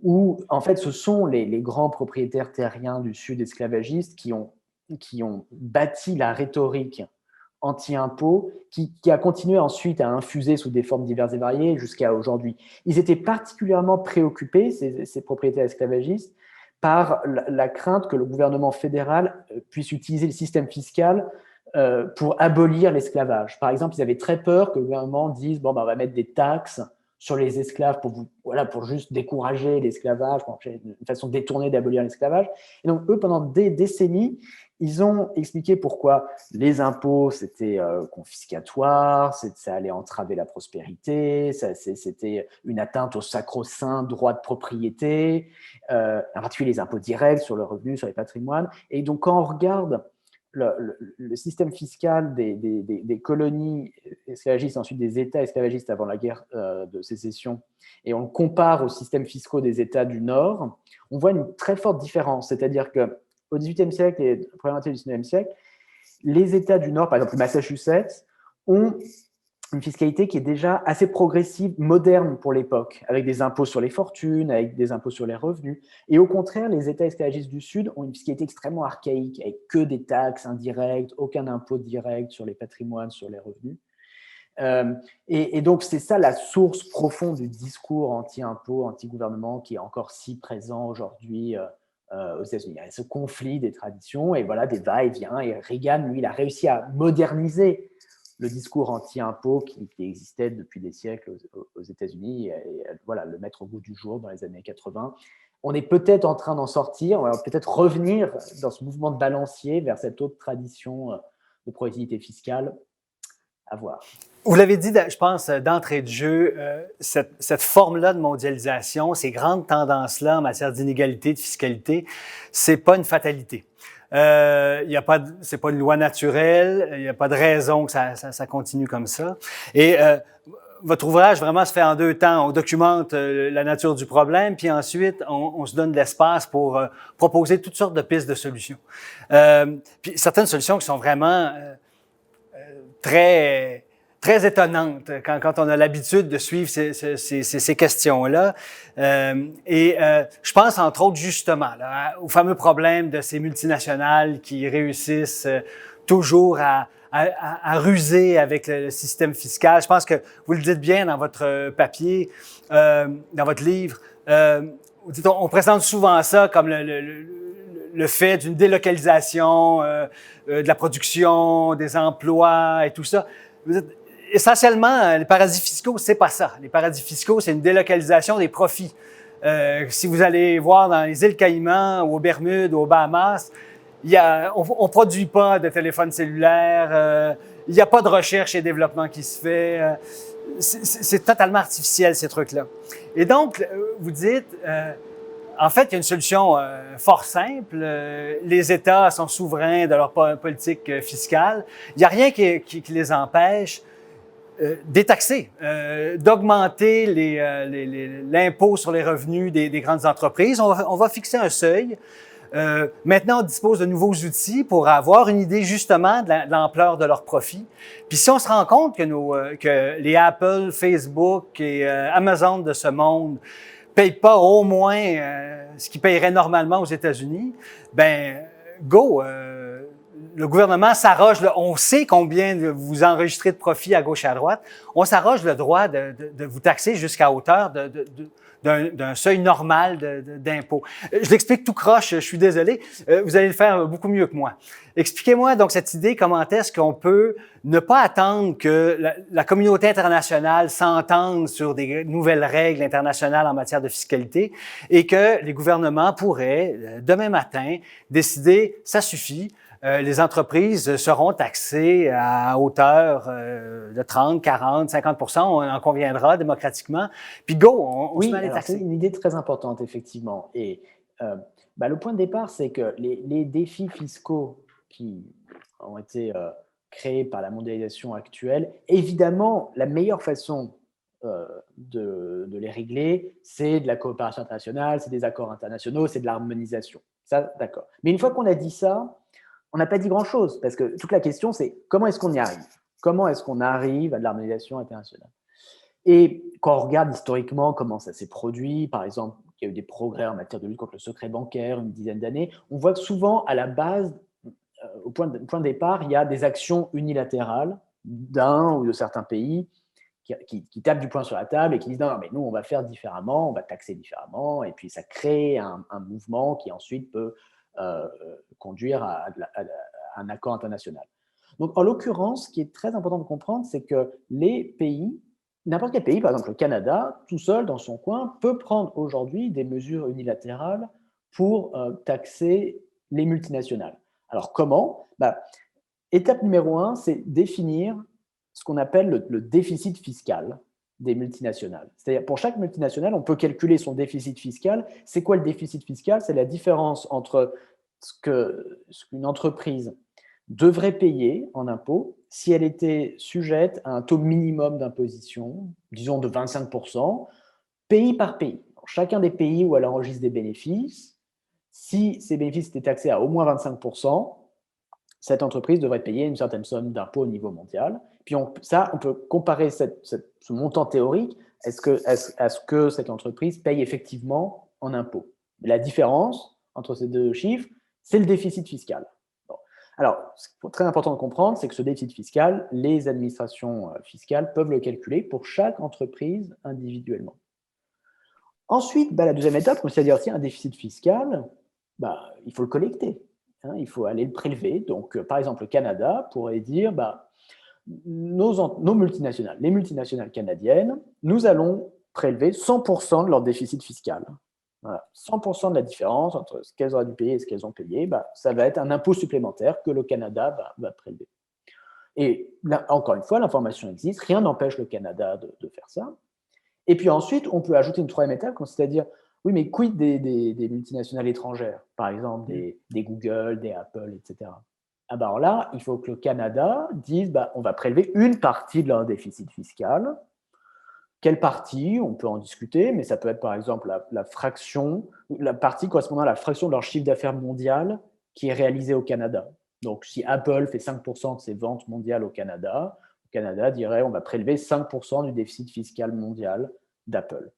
où en fait ce sont les grands propriétaires terriens du Sud esclavagistes qui ont bâti la rhétorique anti-impôt, qui a continué ensuite à infuser sous des formes diverses et variées jusqu'à aujourd'hui. Ils étaient particulièrement préoccupés, ces propriétaires esclavagistes, par la crainte que le gouvernement fédéral puisse utiliser le système fiscal pour abolir l'esclavage. Par exemple, ils avaient très peur que le gouvernement dise on va mettre des taxes sur les esclaves pour juste décourager l'esclavage, une façon détournée d'abolir l'esclavage. Et donc, eux, pendant des décennies, ils ont expliqué pourquoi les impôts, c'était confiscatoire, ça allait entraver la prospérité, c'était une atteinte au sacro-saint droit de propriété, en particulier les impôts directs sur le revenu, sur les patrimoines. Et donc, quand on regarde le système fiscal des colonies esclavagistes, ensuite des États esclavagistes avant la guerre de sécession, et on le compare aux systèmes fiscaux des États du Nord, on voit une très forte différence. C'est-à-dire qu'au XVIIIe siècle et la première moitié du XIXe siècle, les États du Nord, par exemple le Massachusetts, ont une fiscalité qui est déjà assez progressive, moderne pour l'époque, avec des impôts sur les fortunes, avec des impôts sur les revenus. Et au contraire, les États esclavagistes du Sud ont une fiscalité extrêmement archaïque, avec que des taxes indirectes, aucun impôt direct sur les patrimoines, sur les revenus. Et donc, c'est ça la source profonde du discours anti-impôt, anti-gouvernement qui est encore si présent aujourd'hui aux États-Unis. Il y a ce conflit des traditions et voilà, des va-et-vient. Et Reagan, lui, il a réussi à moderniser le discours anti-impôt qui existait depuis des siècles aux États-Unis et voilà, le mettre au goût du jour dans les années 80. On est peut-être en train d'en sortir, on va peut-être revenir dans ce mouvement de balancier vers cette autre tradition de progressivité fiscale. À voir. Vous l'avez dit, je pense, d'entrée de jeu, cette forme-là de mondialisation, ces grandes tendances-là en matière d'inégalité, de fiscalité, c'est pas une fatalité. C'est pas une loi naturelle, il n'y a pas de raison que ça continue comme ça. Et votre ouvrage vraiment se fait en deux temps. On documente la nature du problème, puis ensuite on se donne de l'espace pour proposer toutes sortes de pistes de solutions. Puis certaines solutions qui sont vraiment très étonnante quand on a l'habitude de suivre ces questions-là. Je pense entre autres justement là, au fameux problème de ces multinationales qui réussissent toujours à à ruser avec le système fiscal. Je pense que vous le dites bien dans votre papier, dans votre livre. On présente souvent ça comme le fait d'une délocalisation de la production, des emplois et tout ça. Essentiellement, les paradis fiscaux, c'est pas ça. Les paradis fiscaux, c'est une délocalisation des profits. Si vous allez voir dans les îles Caïmans ou aux Bermudes ou aux Bahamas, on produit pas de téléphone cellulaire, il n'y a pas de recherche et développement qui se fait. C'est totalement artificiel, ces trucs-là. Et donc, vous dites, en fait, il y a une solution fort simple. Les États sont souverains de leur politique fiscale. Il n'y a rien qui les empêche détaxer, d'augmenter l'impôt sur les revenus des grandes entreprises. On va fixer un seuil. Maintenant, on dispose de nouveaux outils pour avoir une idée justement de l'ampleur de leurs profits. Puis si on se rend compte que les Apple, Facebook et Amazon de ce monde payent pas au moins ce qu'ils paieraient normalement aux États-Unis, ben go! Le gouvernement s'arroge, on sait combien vous enregistrez de profits à gauche et à droite, on s'arroge le droit de vous taxer jusqu'à hauteur d'un seuil normal d'impôt. Je l'explique tout croche, je suis désolé, vous allez le faire beaucoup mieux que moi. Expliquez-moi donc cette idée, comment est-ce qu'on peut ne pas attendre que la communauté internationale s'entende sur des nouvelles règles internationales en matière de fiscalité et que les gouvernements pourraient, demain matin, décider, ça suffit, les entreprises seront taxées à hauteur de 30, 40, 50 %, on en conviendra démocratiquement. Puis go, on se met à les taxer. C'est une idée très importante, effectivement. Et le point de départ, c'est que les défis fiscaux qui ont été créés par la mondialisation actuelle, évidemment, la meilleure façon de les régler, c'est de la coopération internationale, c'est des accords internationaux, c'est de l'harmonisation. Ça, d'accord. Mais une fois qu'on a dit ça, on n'a pas dit grand-chose, parce que toute la question, c'est comment est-ce qu'on y arrive? Comment est-ce qu'on arrive à de l'harmonisation internationale? Et quand on regarde historiquement comment ça s'est produit, par exemple, il y a eu des progrès en matière de lutte contre le secret bancaire une dizaine d'années, on voit que souvent, à la base, au point de départ, il y a des actions unilatérales d'un ou de certains pays qui tapent du poing sur la table et qui disent non, mais nous, on va faire différemment, on va taxer différemment, et puis ça crée un mouvement qui ensuite peut conduire à un accord international. Donc, en l'occurrence, ce qui est très important de comprendre, c'est que les pays, n'importe quel pays, par exemple le Canada, tout seul dans son coin, peut prendre aujourd'hui des mesures unilatérales pour taxer les multinationales. Alors, comment? Étape numéro 1, c'est définir ce qu'on appelle le déficit fiscal des multinationales. C'est-à-dire, pour chaque multinationale, on peut calculer son déficit fiscal. C'est quoi le déficit fiscal? C'est la différence entre ce qu'une entreprise devrait payer en impôts si elle était sujette à un taux minimum d'imposition, disons de 25%, pays par pays. Dans chacun des pays où elle enregistre des bénéfices, si ces bénéfices étaient taxés à au moins 25%, cette entreprise devrait payer une certaine somme d'impôts au niveau mondial. Puis on peut comparer ce montant théorique à ce que cette entreprise paye effectivement en impôts. La différence entre ces deux chiffres, c'est le déficit fiscal. Bon. Alors, ce qui est très important de comprendre, c'est que ce déficit fiscal, les administrations fiscales peuvent le calculer pour chaque entreprise individuellement. Ensuite, la deuxième étape, c'est-à-dire si un déficit fiscal, il faut le collecter. Il faut aller le prélever. Donc, par exemple, le Canada pourrait dire nos multinationales, les multinationales canadiennes, nous allons prélever 100% de leur déficit fiscal. Voilà. 100% de la différence entre ce qu'elles auraient dû payer et ce qu'elles ont payé, ça va être un impôt supplémentaire que le Canada va prélever. Et là, encore une fois, l'information existe, rien n'empêche le Canada de faire ça. Et puis ensuite, on peut ajouter une troisième étape, c'est-à-dire, oui, mais quid des multinationales étrangères, par exemple des Google, des Apple, etc. Alors là, il faut que le Canada dise, on va prélever une partie de leur déficit fiscal. Quelle partie? On peut en discuter, mais ça peut être par exemple la partie correspondant à la fraction de leur chiffre d'affaires mondial qui est réalisée au Canada. Donc, si Apple fait 5% de ses ventes mondiales au Canada dirait on va prélever 5% du déficit fiscal mondial d'Apple.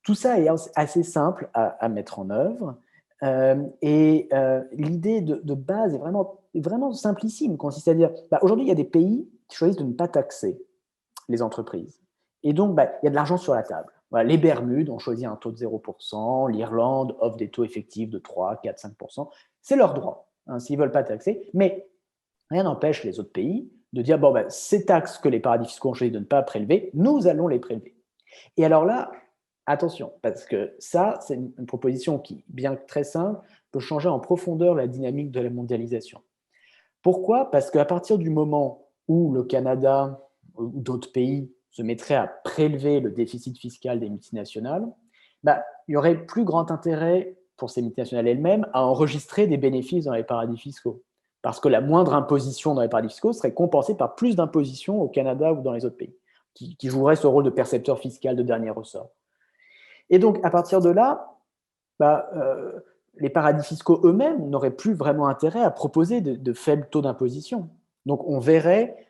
Tout ça est assez simple à mettre en œuvre. L'idée de base est vraiment simplissime, consiste à dire, aujourd'hui, il y a des pays qui choisissent de ne pas taxer les entreprises. Et donc, il y a de l'argent sur la table. Voilà, les Bermudes ont choisi un taux de 0%, l'Irlande offre des taux effectifs de 3, 4, 5%. C'est leur droit, hein, s'ils ne veulent pas taxer. Mais rien n'empêche les autres pays de dire, ces taxes que les paradis fiscaux ont choisi de ne pas prélever, nous allons les prélever. Et alors là, attention, parce que ça, c'est une proposition qui, bien que très simple, peut changer en profondeur la dynamique de la mondialisation. Pourquoi ? Parce qu'à partir du moment où le Canada ou d'autres pays se mettraient à prélever le déficit fiscal des multinationales, il y aurait plus grand intérêt pour ces multinationales elles-mêmes à enregistrer des bénéfices dans les paradis fiscaux. Parce que la moindre imposition dans les paradis fiscaux serait compensée par plus d'impositions au Canada ou dans les autres pays, qui joueraient ce rôle de percepteur fiscal de dernier ressort. Et donc, à partir de là, les paradis fiscaux eux-mêmes n'auraient plus vraiment intérêt à proposer de faibles taux d'imposition. Donc, on verrait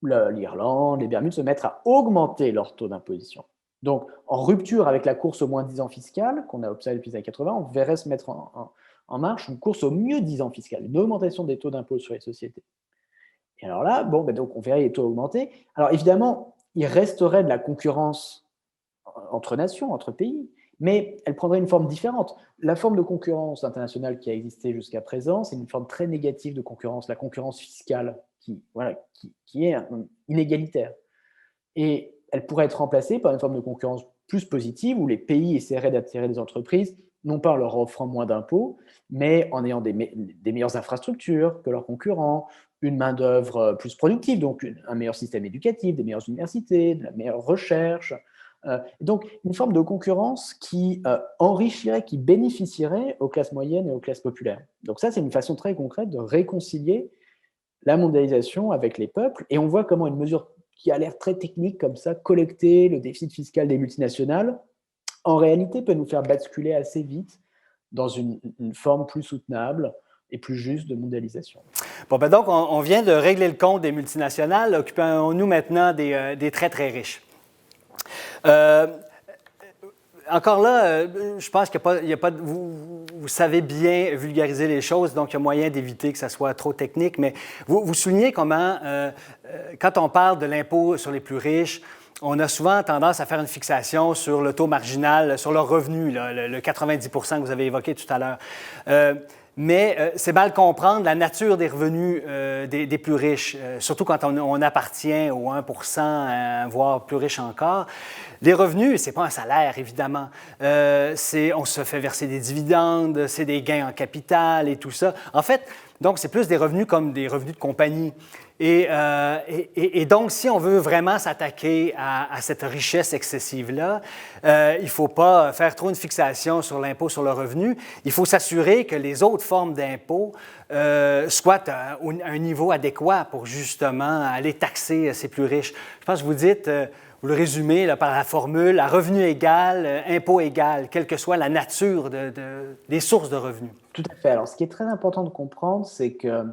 l'Irlande, les Bermudes se mettre à augmenter leur taux d'imposition. Donc, en rupture avec la course au moins-disant fiscal qu'on a observé depuis les années 80, on verrait se mettre en marche une course au mieux-disant fiscal, une augmentation des taux d'impôt sur les sociétés. Et alors là, donc on verrait les taux augmenter. Alors évidemment, il resterait de la concurrence entre nations, entre pays, mais elle prendrait une forme différente. La forme de concurrence internationale qui a existé jusqu'à présent, c'est une forme très négative de concurrence, la concurrence fiscale, qui est inégalitaire. Et elle pourrait être remplacée par une forme de concurrence plus positive, où les pays essaieraient d'attirer des entreprises, non pas en leur offrant moins d'impôts, mais en ayant des meilleures infrastructures que leurs concurrents, une main-d'œuvre plus productive, donc un meilleur système éducatif, des meilleures universités, de la meilleure recherche. Donc, une forme de concurrence qui enrichirait, qui bénéficierait aux classes moyennes et aux classes populaires. Donc ça, c'est une façon très concrète de réconcilier la mondialisation avec les peuples. Et on voit comment une mesure qui a l'air très technique comme ça, collecter le déficit fiscal des multinationales, en réalité peut nous faire basculer assez vite dans une forme plus soutenable et plus juste de mondialisation. Bon, donc, on vient de régler le compte des multinationales. Occupons-nous maintenant des très, très riches. Encore là, je pense qu'il n'y a pas vous savez bien vulgariser les choses, donc il y a moyen d'éviter que ça soit trop technique, mais vous soulignez comment, quand on parle de l'impôt sur les plus riches, on a souvent tendance à faire une fixation sur le taux marginal, sur leur revenu, là, le 90 % que vous avez évoqué tout à l'heure. Mais c'est mal comprendre la nature des revenus des plus riches, surtout quand on appartient au 1 %, voire plus riche encore. Les revenus, ce n'est pas un salaire, évidemment. On se fait verser des dividendes, c'est des gains en capital et tout ça. En fait, donc, c'est plus des revenus comme des revenus de compagnie. Et donc, si on veut vraiment s'attaquer à cette richesse excessive-là, il ne faut pas faire trop une fixation sur l'impôt sur le revenu. Il faut s'assurer que les autres formes d'impôt soient à un niveau adéquat pour justement aller taxer ces plus riches. Je pense que vous dites, vous le résumez là, par la formule, à revenu égal, impôt égal, quelle que soit la nature des sources de revenus. Tout à fait. Alors, ce qui est très important de comprendre, c'est que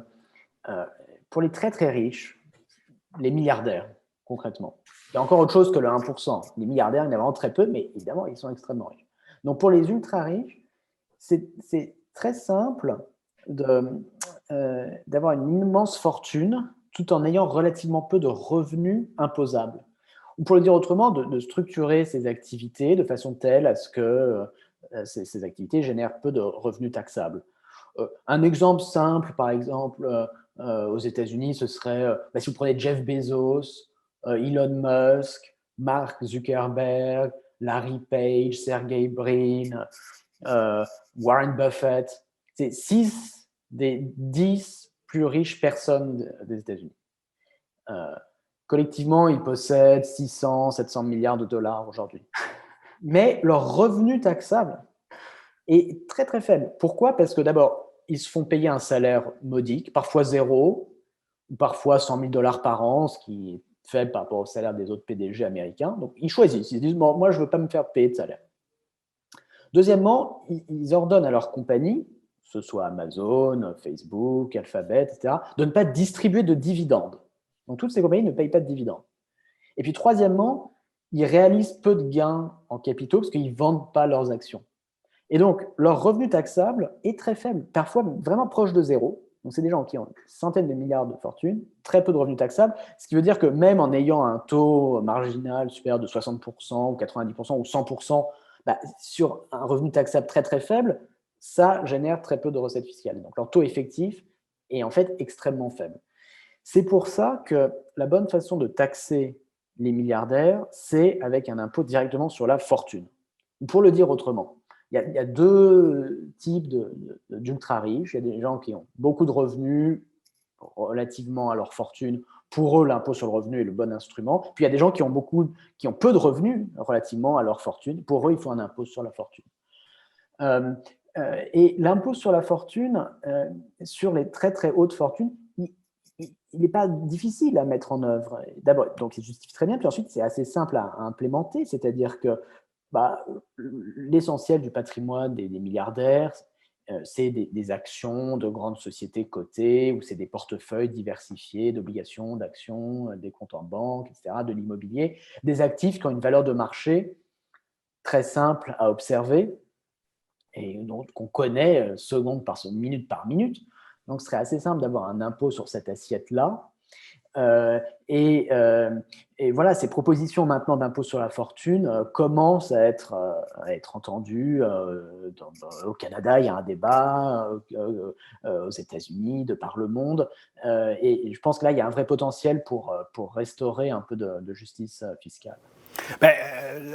pour les très, très riches, les milliardaires, concrètement, il y a encore autre chose que le 1 %. Les milliardaires, il y en a vraiment très peu, mais évidemment, ils sont extrêmement riches. Donc, pour les ultra-riches, c'est très simple d'avoir une immense fortune tout en ayant relativement peu de revenus imposables. Ou pour le dire autrement, de structurer ses activités de façon telle à ce que ces activités génèrent peu de revenus taxables. Un exemple simple, par exemple, aux États-Unis, ce serait, si vous prenez Jeff Bezos, Elon Musk, Mark Zuckerberg, Larry Page, Sergey Brin, Warren Buffett, c'est 6 des 10 plus riches personnes des États-Unis. Collectivement, ils possèdent 600, 700 milliards de dollars aujourd'hui. Mais leur revenu taxable est très, très faible. Pourquoi ? Parce que d'abord, ils se font payer un salaire modique, parfois zéro, ou parfois 100 000 $ par an, ce qui est faible par rapport au salaire des autres PDG américains. Donc, ils choisissent. Ils disent, moi, je ne veux pas me faire payer de salaire. Deuxièmement, ils ordonnent à leur compagnie, que ce soit Amazon, Facebook, Alphabet, etc., de ne pas distribuer de dividendes. Donc, toutes ces compagnies ne payent pas de dividendes. Et puis, troisièmement, ils réalisent peu de gains en capitaux parce qu'ils ne vendent pas leurs actions. Et donc, leur revenu taxable est très faible, parfois vraiment proche de zéro. Donc, c'est des gens qui ont centaines de milliards de fortune, très peu de revenus taxables, ce qui veut dire que même en ayant un taux marginal supérieur de 60% ou 90% ou 100%, bah, sur un revenu taxable très très faible, ça génère très peu de recettes fiscales. Donc, leur taux effectif est en fait extrêmement faible. C'est pour ça que la bonne façon de taxer les milliardaires, c'est avec un impôt directement sur la fortune. Pour le dire autrement, il y a deux types d'ultra-riches. Il y a des gens qui ont beaucoup de revenus relativement à leur fortune. Pour eux, l'impôt sur le revenu est le bon instrument. Puis il y a des gens qui ont peu de revenus relativement à leur fortune. Pour eux, il faut un impôt sur la fortune. Et l'impôt sur la fortune, sur les très très hautes fortunes, il n'est pas difficile à mettre en œuvre. D'abord, donc il justifie très bien, puis ensuite c'est assez simple à implémenter, c'est-à-dire que l'essentiel du patrimoine des milliardaires, c'est des actions de grandes sociétés cotées, ou c'est des portefeuilles diversifiés d'obligations, d'actions, des comptes en banque, etc., de l'immobilier, des actifs qui ont une valeur de marché très simple à observer et qu'on connaît seconde par seconde, minute par minute. Donc, ce serait assez simple d'avoir un impôt sur cette assiette-là. Et voilà, ces propositions maintenant d'impôt sur la fortune commencent à être entendues. Au Canada, il y a un débat, aux États-Unis, de par le monde. Et je pense que là, il y a un vrai potentiel pour restaurer un peu de justice fiscale. Bien,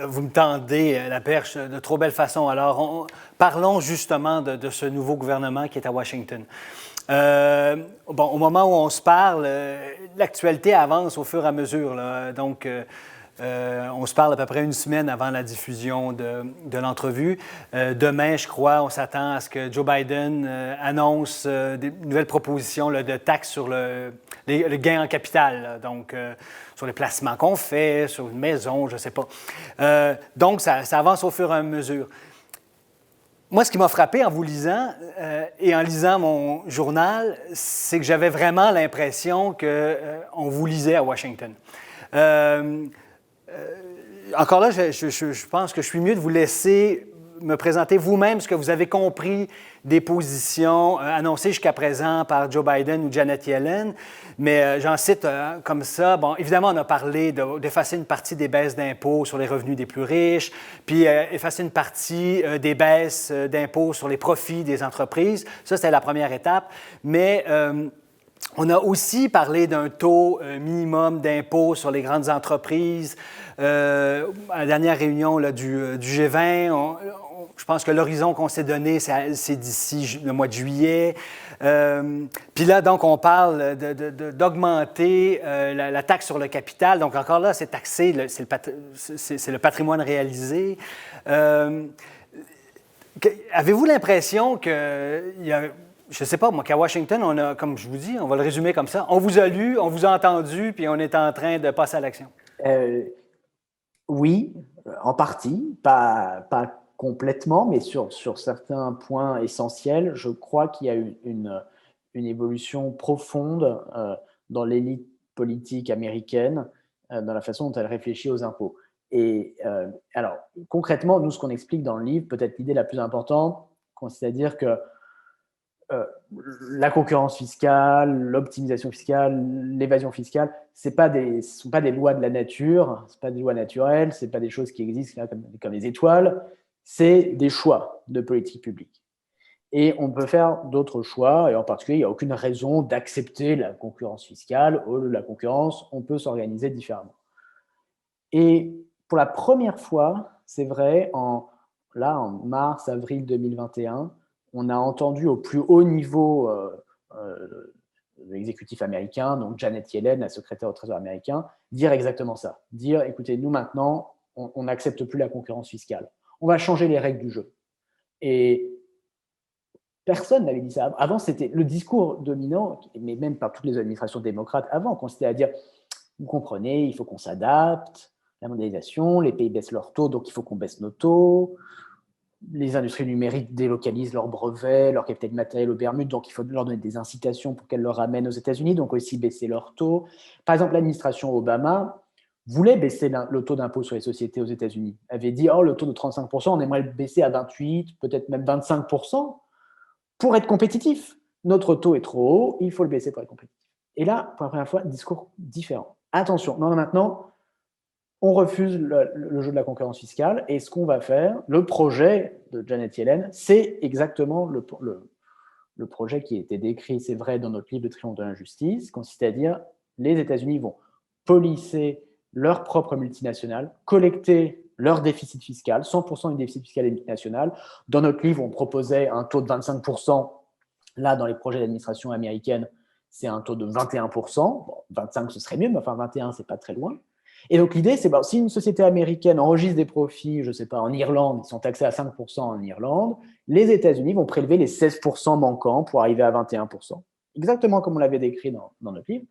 vous me tendez la perche de trop belle façon. Alors, parlons justement de ce nouveau gouvernement qui est à Washington. Bon, au moment où on se parle, l'actualité avance au fur et à mesure, là. Donc, on se parle à peu près une semaine avant la diffusion de l'entrevue. Demain, je crois, on s'attend à ce que Joe Biden annonce des nouvelles propositions là, de taxes sur le gain en capital. Là. Donc, sur les placements qu'on fait, sur une maison, je ne sais pas. Donc, ça avance au fur et à mesure. Moi, ce qui m'a frappé en vous lisant et en lisant mon journal, c'est que j'avais vraiment l'impression qu'on vous lisait à Washington. Encore là, je pense que je suis mieux de vous laisser me présenter vous-même ce que vous avez compris des positions annoncées jusqu'à présent par Joe Biden ou Janet Yellen. Mais j'en cite comme ça. Bon, évidemment, on a parlé d'effacer une partie des baisses d'impôts sur les revenus des plus riches, puis effacer une partie des baisses d'impôts sur les profits des entreprises. Ça, c'était la première étape. Mais on a aussi parlé d'un taux minimum d'impôt sur les grandes entreprises. À la dernière réunion là, du G20, je pense que l'horizon qu'on s'est donné, c'est d'ici le mois de juillet. Puis là, donc, on parle d'augmenter la taxe sur le capital. Donc, encore là, c'est taxé, c'est le patrimoine réalisé. Avez-vous l'impression qu'il y a... Je ne sais pas, moi, qu'à Washington, on a, comme je vous dis, on va le résumer comme ça, on vous a lu, on vous a entendu, puis on est en train de passer à l'action? Oui, en partie, pas complètement, mais sur certains points essentiels, je crois qu'il y a eu une évolution profonde dans l'élite politique américaine, dans la façon dont elle réfléchit aux impôts. Et alors, concrètement, nous, ce qu'on explique dans le livre, peut-être l'idée la plus importante, c'est-à-dire que la concurrence fiscale, l'optimisation fiscale, l'évasion fiscale, ce ne sont pas des lois de la nature, ce ne sont pas des lois naturelles, ce ne sont pas des choses qui existent là, comme les étoiles, c'est des choix de politique publique. Et on peut faire d'autres choix, et en particulier, il n'y a aucune raison d'accepter la concurrence fiscale. Au lieu de la concurrence, on peut s'organiser différemment. Et pour la première fois, c'est vrai, en mars, avril 2021, on a entendu au plus haut niveau l'exécutif américain, donc Janet Yellen, la secrétaire au Trésor américain, dire exactement ça. Dire, écoutez, nous maintenant, on n'accepte plus la concurrence fiscale. On va changer les règles du jeu. Et personne n'avait dit ça. Avant, c'était le discours dominant, mais même par toutes les administrations démocrates avant, consistait à dire, vous comprenez, il faut qu'on s'adapte, la mondialisation, les pays baissent leurs taux, donc il faut qu'on baisse nos taux. Les industries numériques délocalisent leurs brevets, leur capital matériel aux Bermudes, donc il faut leur donner des incitations pour qu'elles le ramènent aux États-Unis, donc aussi baisser leurs taux. Par exemple, l'administration Obama, voulait baisser le taux d'impôt sur les sociétés aux États-Unis, avait dit, oh, le taux de 35%, on aimerait le baisser à 28, peut-être même 25%, pour être compétitif. Notre taux est trop haut, il faut le baisser pour être compétitif. Et là, pour la première fois, discours différent. Attention, non, maintenant, on refuse le jeu de la concurrence fiscale, et ce qu'on va faire, le projet de Janet Yellen, c'est exactement le projet qui a été décrit, c'est vrai, dans notre livre Le Triomphe de l'injustice, consiste à dire les États-Unis vont policer leur propre multinationale, collecter leur déficit fiscal, 100% du déficit fiscal des multinationales. Dans notre livre, on proposait un taux de 25%. Là, dans les projets d'administration américaine, c'est un taux de 21%. Bon, 25, ce serait mieux, mais enfin 21, c'est pas très loin. Et donc l'idée, c'est si une société américaine enregistre des profits, je ne sais pas, en Irlande, ils sont taxés à 5% en Irlande, les États-Unis vont prélever les 16% manquants pour arriver à 21%. Exactement comme on l'avait décrit dans notre livre.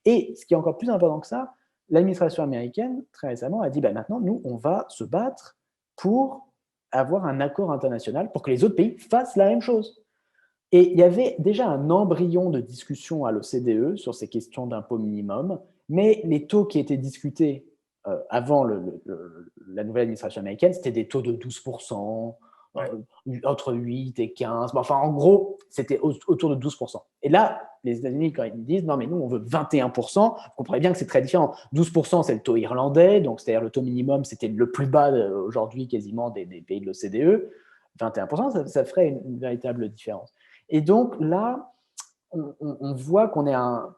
Et ce qui est encore plus important que ça, l'administration américaine, très récemment, a dit maintenant, nous, on va se battre pour avoir un accord international pour que les autres pays fassent la même chose. Et il y avait déjà un embryon de discussion à l'OCDE sur ces questions d'impôt minimum, mais les taux qui étaient discutés avant la nouvelle administration américaine, c'était des taux de 12%, entre 8 et 15. Enfin, en gros, c'était autour de 12%. Et là, les États-Unis, quand ils disent non, mais nous, on veut 21%, vous comprenez bien que c'est très différent. 12%, c'est le taux irlandais, donc c'est-à-dire le taux minimum, c'était le plus bas aujourd'hui quasiment des pays de l'OCDE. 21%, ça ferait une véritable différence. Et donc là, on voit qu'on est à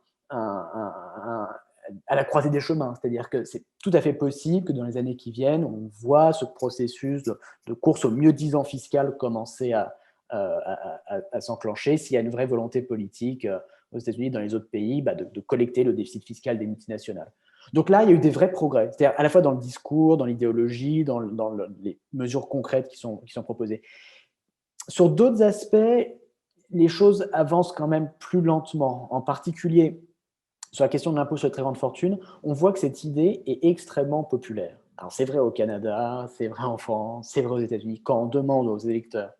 la croisée des chemins. C'est-à-dire que c'est tout à fait possible que dans les années qui viennent, on voit ce processus de course au mieux-disant fiscal commencer à s'enclencher s'il y a une vraie volonté politique aux États-Unis et dans les autres pays de collecter le déficit fiscal des multinationales. Donc là, il y a eu des vrais progrès, c'est-à-dire à la fois dans le discours, dans l'idéologie, dans les mesures concrètes qui sont proposées. Sur d'autres aspects, les choses avancent quand même plus lentement. En particulier, sur la question de l'impôt sur les très grandes fortunes, on voit que cette idée est extrêmement populaire. Alors, c'est vrai au Canada, c'est vrai en France, c'est vrai aux États-Unis. Quand on demande aux électeurs,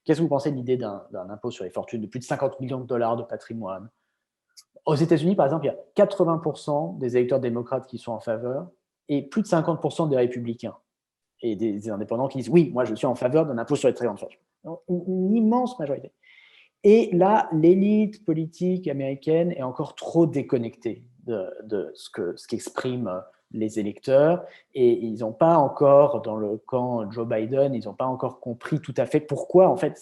qu'est-ce que vous pensez de l'idée d'un impôt sur les fortunes de plus de 50 millions de dollars de patrimoine? Aux États-Unis, par exemple, il y a 80% des électeurs démocrates qui sont en faveur et plus de 50% des républicains et des indépendants qui disent oui, moi je suis en faveur d'un impôt sur les très grandes fortunes. Une immense majorité. Et là, l'élite politique américaine est encore trop déconnectée de ce qu'expriment les électeurs. Et ils n'ont pas encore, dans le camp Joe Biden, ils n'ont pas encore compris tout à fait pourquoi, en fait,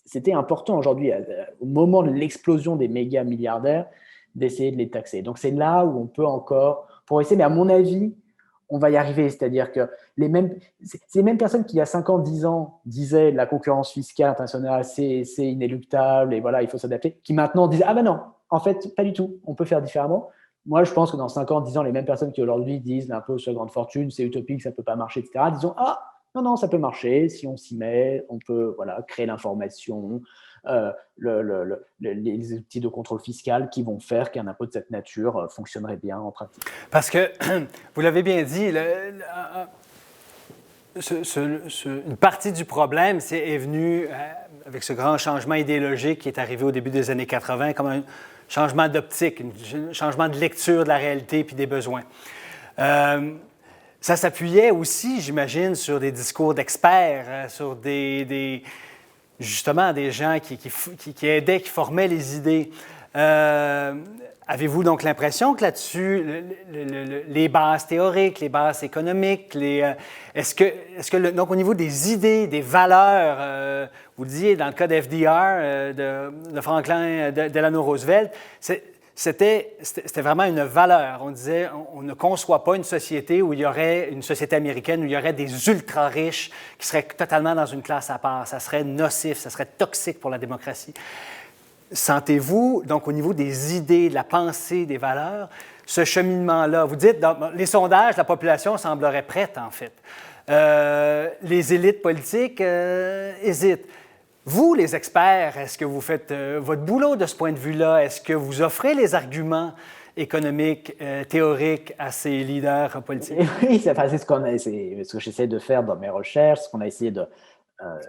c'était important aujourd'hui, au moment de l'explosion des méga milliardaires, d'essayer de les taxer. Donc, c'est là où on peut encore progresser. Mais à mon avis, on va y arriver. C'est-à-dire que c'est les mêmes personnes qui, il y a 5 ans, 10 ans, disaient la concurrence fiscale internationale, c'est inéluctable et voilà, il faut s'adapter, qui maintenant disent ah ben non, en fait, pas du tout, on peut faire différemment. Moi, je pense que dans 5 ans, 10 ans, les mêmes personnes qui aujourd'hui disent l'impôt sur les grandes fortunes, c'est utopique, ça ne peut pas marcher, etc., disons ah non, ça peut marcher, si on s'y met, on peut créer l'information, les outils de contrôle fiscal qui vont faire qu'un impôt de cette nature fonctionnerait bien en pratique. Parce que, vous l'avez bien dit, une partie du problème est venue avec ce grand changement idéologique qui est arrivé au début des années 80, comme un changement d'optique, un changement de lecture de la réalité puis des besoins. Ça s'appuyait aussi, j'imagine, sur des discours d'experts, sur justement des gens qui aidaient, qui formaient les idées. Avez-vous donc l'impression que là-dessus, les bases théoriques, les bases économiques, est-ce que donc au niveau des idées, des valeurs, vous le disiez dans le cas d'FDR, de Franklin Delano Roosevelt, c'était vraiment une valeur. On disait, on ne conçoit pas une société où il y aurait une société américaine où il y aurait des ultra-riches qui seraient totalement dans une classe à part. Ça serait nocif, ça serait toxique pour la démocratie. Sentez-vous, donc au niveau des idées, de la pensée, des valeurs, ce cheminement-là? Vous dites, dans les sondages, la population semblerait prête, en fait. Les élites politiques hésitent. Vous, les experts, est-ce que vous faites votre boulot de ce point de vue-là? Est-ce que vous offrez les arguments économiques, théoriques à ces leaders politiques? Oui, c'est ce que j'essaie de faire dans mes recherches, ce qu'on a essayé de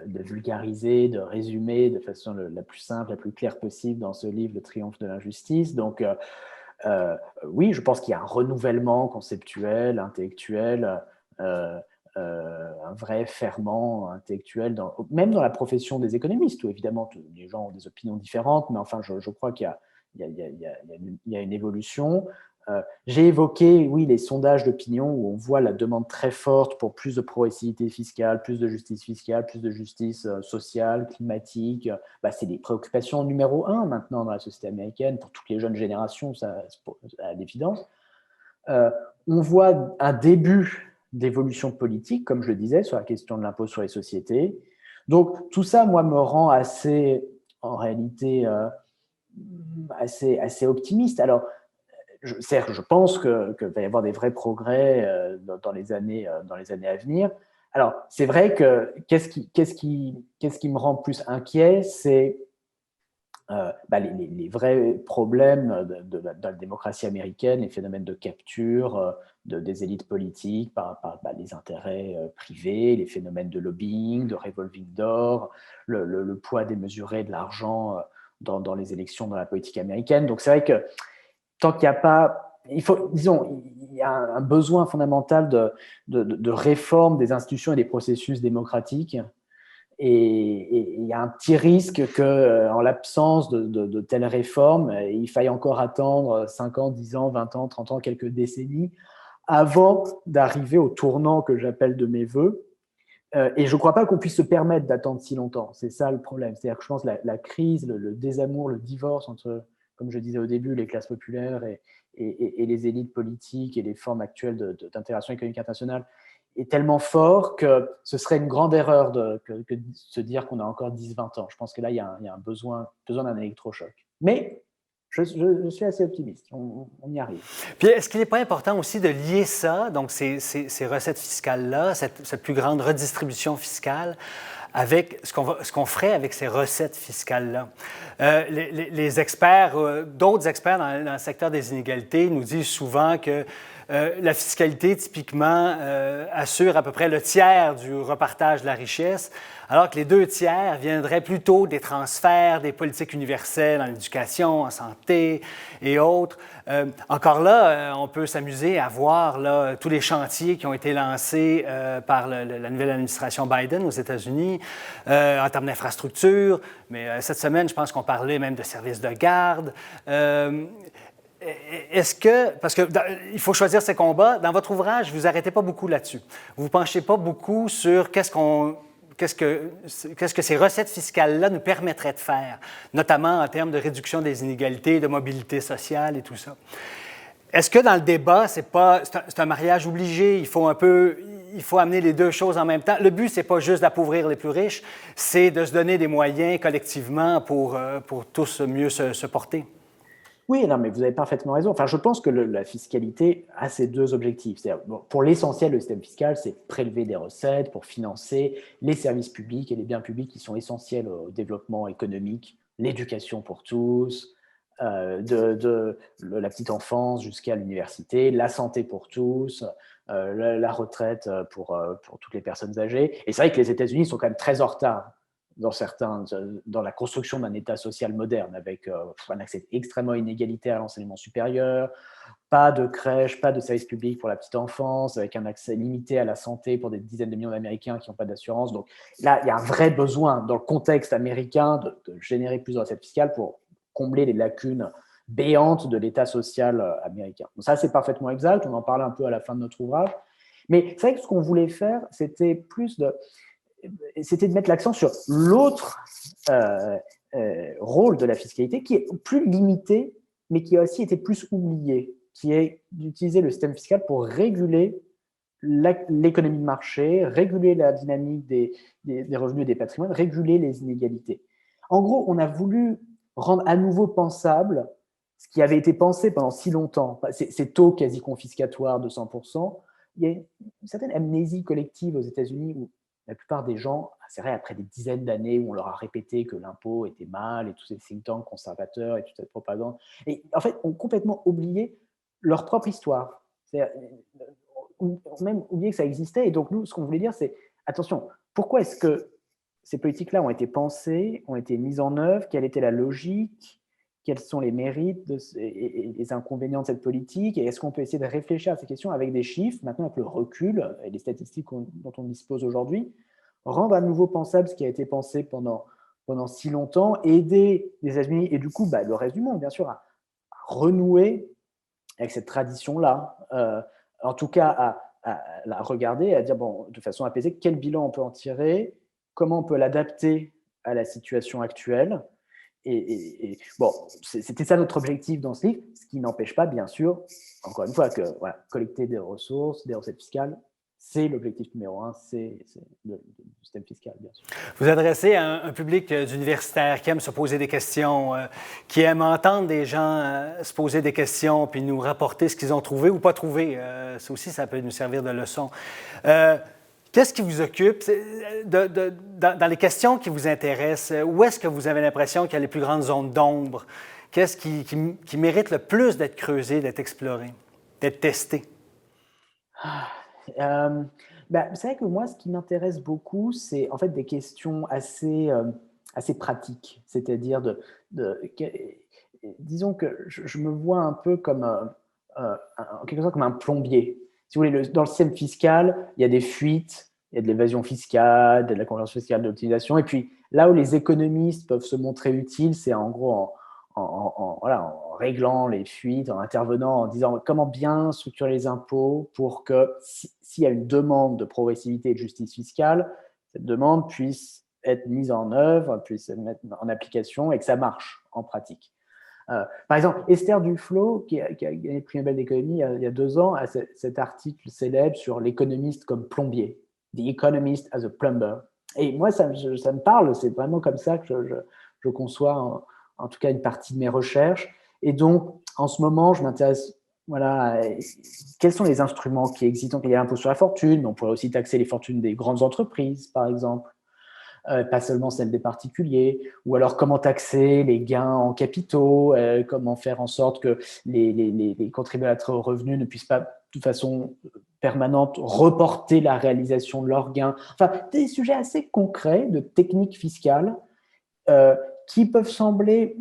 vulgariser, de résumer de façon la plus simple, la plus claire possible dans ce livre, Le Triomphe de l'injustice. Donc, Oui, je pense qu'il y a un renouvellement conceptuel, intellectuel, un vrai ferment intellectuel, même dans la profession des économistes, où évidemment les gens ont des opinions différentes, mais enfin, je crois qu'il y a une évolution. J'ai évoqué, oui, les sondages d'opinion où on voit la demande très forte pour plus de progressivité fiscale, plus de justice fiscale, plus de justice sociale, climatique. C'est des préoccupations numéro un maintenant dans la société américaine, pour toutes les jeunes générations, ça, à l'évidence. On voit un début d'évolution politique, comme je le disais, sur la question de l'impôt sur les sociétés. Donc, tout ça, moi, me rend en réalité, assez optimiste. Alors, certes, je pense qu'il va y avoir des vrais progrès dans les années à venir. Alors, c'est vrai que qu'est-ce qui me rend plus inquiet, c'est les vrais problèmes de la démocratie américaine, les phénomènes de capture des élites politiques par les intérêts privés, les phénomènes de lobbying, de revolving door, le poids démesuré de l'argent dans les élections, dans la politique américaine. Donc, c'est vrai que tant qu'il n'y a pas, il y a un besoin fondamental de réforme des institutions et des processus démocratiques. Et il y a un petit risque qu'en l'absence de telles réformes, il faille encore attendre 5 ans, 10 ans, 20 ans, 30 ans, quelques décennies avant d'arriver au tournant que j'appelle de mes voeux. Et je ne crois pas qu'on puisse se permettre d'attendre si longtemps. C'est ça le problème. C'est-à-dire que je pense que la crise, le désamour, le divorce entre, comme je disais au début, les classes populaires et les élites politiques et les formes actuelles d'intégration économique internationale est tellement fort que ce serait une grande erreur que de se dire qu'on a encore 10-20 ans. Je pense que là, il y a un besoin d'un électrochoc. Mais je suis assez optimiste. On y arrive. Puis, est-ce qu'il n'est pas important aussi de lier ça, donc ces recettes fiscales-là, cette plus grande redistribution fiscale, avec ce qu'on ferait avec ces recettes fiscales-là? Les experts, d'autres experts dans le secteur des inégalités nous disent souvent que la fiscalité, typiquement, assure à peu près le tiers du repartage de la richesse, alors que les 2 tiers viendraient plutôt des transferts, des politiques universelles en éducation, en santé et autres. Encore là, on peut s'amuser à voir là, tous les chantiers qui ont été lancés par la nouvelle administration Biden aux États-Unis en termes d'infrastructure. Mais cette semaine, je pense qu'on parlait même de services de garde. Est-ce que, parce qu'il faut choisir ses combats, dans votre ouvrage, vous n'arrêtez pas beaucoup là-dessus. Vous ne penchez pas beaucoup sur qu'est-ce que ces recettes fiscales-là nous permettraient de faire, notamment en termes de réduction des inégalités, de mobilité sociale et tout ça. Est-ce que dans le débat, c'est un mariage obligé, il faut amener les 2 choses en même temps? Le but, ce n'est pas juste d'appauvrir les plus riches, c'est de se donner des moyens collectivement pour tous mieux se porter. Oui, non, mais vous avez parfaitement raison. Enfin, je pense que la fiscalité a ces 2 objectifs. Pour l'essentiel, le système fiscal, c'est prélever des recettes pour financer les services publics et les biens publics qui sont essentiels au développement économique, l'éducation pour tous, de la petite enfance jusqu'à l'université, la santé pour tous, la retraite pour toutes les personnes âgées. Et c'est vrai que les États-Unis sont quand même très en retard dans la construction d'un État social moderne, avec un accès extrêmement inégalitaire à l'enseignement supérieur, pas de crèche, pas de service public pour la petite enfance, avec un accès limité à la santé pour des dizaines de millions d'Américains qui n'ont pas d'assurance. Donc là, il y a un vrai besoin, dans le contexte américain, de générer plus de recettes fiscales pour combler les lacunes béantes de l'État social américain. Donc ça, c'est parfaitement exact. On en parlait un peu à la fin de notre ouvrage. Mais c'est vrai que ce qu'on voulait faire, c'était de mettre l'accent sur l'autre rôle de la fiscalité qui est plus limité, mais qui a aussi été plus oublié, qui est d'utiliser le système fiscal pour réguler l'économie de marché, réguler la dynamique des revenus et des patrimoines, réguler les inégalités. En gros, on a voulu rendre à nouveau pensable ce qui avait été pensé pendant si longtemps, ces taux quasi confiscatoires de 100%. Il y a une certaine amnésie collective aux États-Unis où la plupart des gens, c'est vrai, après des dizaines d'années où on leur a répété que l'impôt était mal et tous ces think tanks conservateurs et toute cette propagande, et en fait, ont complètement oublié leur propre histoire. Ou même oublié que ça existait. Et donc, nous, ce qu'on voulait dire, c'est, attention, pourquoi est-ce que ces politiques-là ont été pensées, ont été mises en œuvre, quelle était la logique, quels sont les mérites et les inconvénients de cette politique, et est-ce qu'on peut essayer de réfléchir à ces questions avec des chiffres, maintenant avec le recul et les statistiques dont on dispose aujourd'hui, rendre à nouveau pensable ce qui a été pensé pendant si longtemps, aider les États-Unis et du coup le reste du monde, bien sûr, à renouer avec cette tradition-là, en tout cas à la regarder, à dire, bon, de façon apaisée, quel bilan on peut en tirer, comment on peut l'adapter à la situation actuelle. Et bon, c'était ça notre objectif dans ce livre, ce qui n'empêche pas, bien sûr, encore une fois, que collecter des ressources, des recettes fiscales, c'est l'objectif numéro un, c'est le système fiscal, bien sûr. Vous adressez à un public d'universitaires qui aime se poser des questions, qui aime entendre des gens se poser des questions puis nous rapporter ce qu'ils ont trouvé ou pas trouvé. Ça aussi, ça peut nous servir de leçon. Qu'est-ce qui vous occupe dans les questions qui vous intéressent? Où est-ce que vous avez l'impression qu'il y a les plus grandes zones d'ombre? Qu'est-ce qui mérite le plus d'être creusé, d'être exploré, d'être testé? C'est vrai que moi, ce qui m'intéresse beaucoup, c'est en fait des questions assez pratiques. C'est-à-dire, disons que je me vois un peu comme, en quelque sorte, comme un plombier. Si vous voulez, dans le système fiscal, il y a des fuites, il y a de l'évasion fiscale, de la conversion fiscale de l'utilisation. Et puis, là où les économistes peuvent se montrer utiles, c'est en gros en réglant les fuites, en intervenant, en disant comment bien structurer les impôts pour que s'il y a une demande de progressivité et de justice fiscale, cette demande puisse être mise en œuvre, puisse être mise en application et que ça marche en pratique. Par exemple, Esther Duflo, qui a gagné le prix Nobel d'économie il y a 2 ans, a cet article célèbre sur l'économiste comme plombier, The Economist as a Plumber. Et moi, ça me parle, c'est vraiment comme ça que je conçois en tout cas une partie de mes recherches. Et donc, en ce moment, je m'intéresse à quels sont les instruments qui existent. Donc, il y a l'impôt sur la fortune, mais on pourrait aussi taxer les fortunes des grandes entreprises, par exemple. Pas seulement celles des particuliers, ou alors comment taxer les gains en capitaux, comment faire en sorte que les contributeurs aux revenus ne puissent pas de toute façon permanente reporter la réalisation de leurs gains. Enfin, des sujets assez concrets de techniques fiscales qui peuvent sembler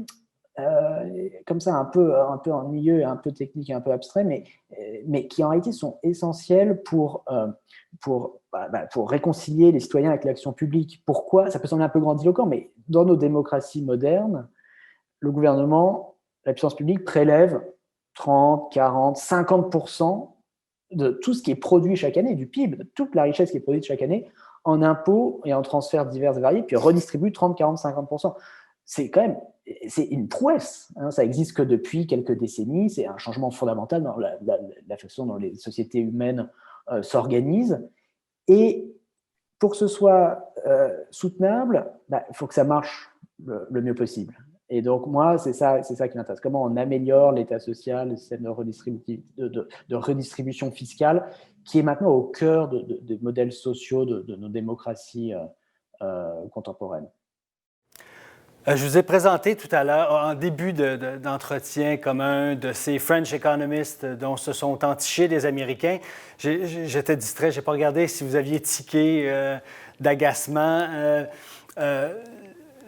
comme ça un peu ennuyeux, un peu technique, un peu abstrait, mais qui en réalité sont essentiels pour réconcilier les citoyens avec l'action publique. Pourquoi? Ça peut sembler un peu grandiloquent, mais dans nos démocraties modernes, le gouvernement, la puissance publique prélève 30, 40, 50% de tout ce qui est produit chaque année, du PIB, de toute la richesse qui est produite chaque année, en impôts et en transferts divers et variés, puis redistribue 30, 40, 50%. C'est quand même une prouesse. Hein, ça existe que depuis quelques décennies. C'est un changement fondamental dans la façon dont les sociétés humaines s'organisent. Et pour que ce soit soutenable, il faut que ça marche le mieux possible. Et donc, moi, c'est ça qui m'intéresse. Comment on améliore l'état social, le système de redistribution fiscale, qui est maintenant au cœur des modèles sociaux de nos démocraties contemporaines. Je vous ai présenté tout à l'heure, en début d'entretien, comme un de ces French economists dont se sont entichés les Américains. J'étais distrait, je n'ai pas regardé si vous aviez tiqué d'agacement.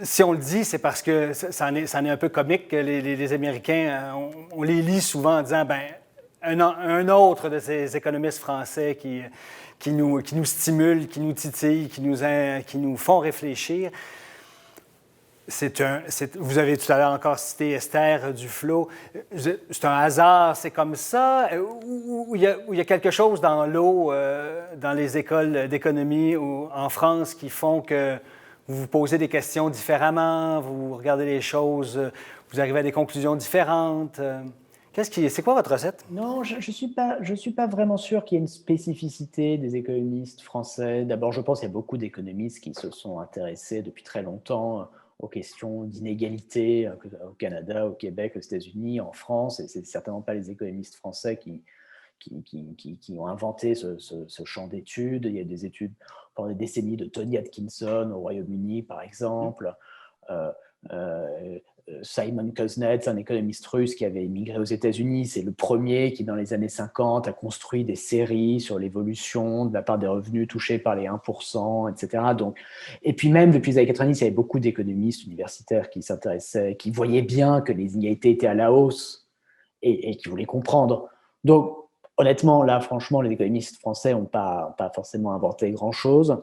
Si on le dit, c'est parce que ça en est un peu comique que les Américains, on les lit souvent en disant, un autre de ces économistes français qui nous stimulent, qui nous titillent, qui nous font réfléchir. Vous avez tout à l'heure encore cité Esther Duflo. C'est un hasard, c'est comme ça, où il y a quelque chose dans l'eau, dans les écoles d'économie en France qui font que vous vous posez des questions différemment, vous regardez les choses, vous arrivez à des conclusions différentes. C'est quoi votre recette? Non, je suis pas vraiment sûr qu'il y ait une spécificité des économistes français. D'abord, je pense qu'il y a beaucoup d'économistes qui se sont intéressés depuis très longtemps aux questions d'inégalité au Canada, au Québec, aux États-Unis, en France, et c'est certainement pas les économistes français qui ont inventé ce champ d'études. Il y a des études pendant des décennies de Tony Atkinson au Royaume-Uni, par exemple. Simon Kuznets, un économiste russe qui avait émigré aux États-Unis, c'est le premier qui, dans les années 50, a construit des séries sur l'évolution de la part des revenus touchés par les 1%, etc. Donc, et puis même, depuis les années 90, il y avait beaucoup d'économistes universitaires qui s'intéressaient, qui voyaient bien que les inégalités étaient à la hausse et qui voulaient comprendre. Donc, honnêtement, là, franchement, les économistes français n'ont pas forcément inventé grand-chose.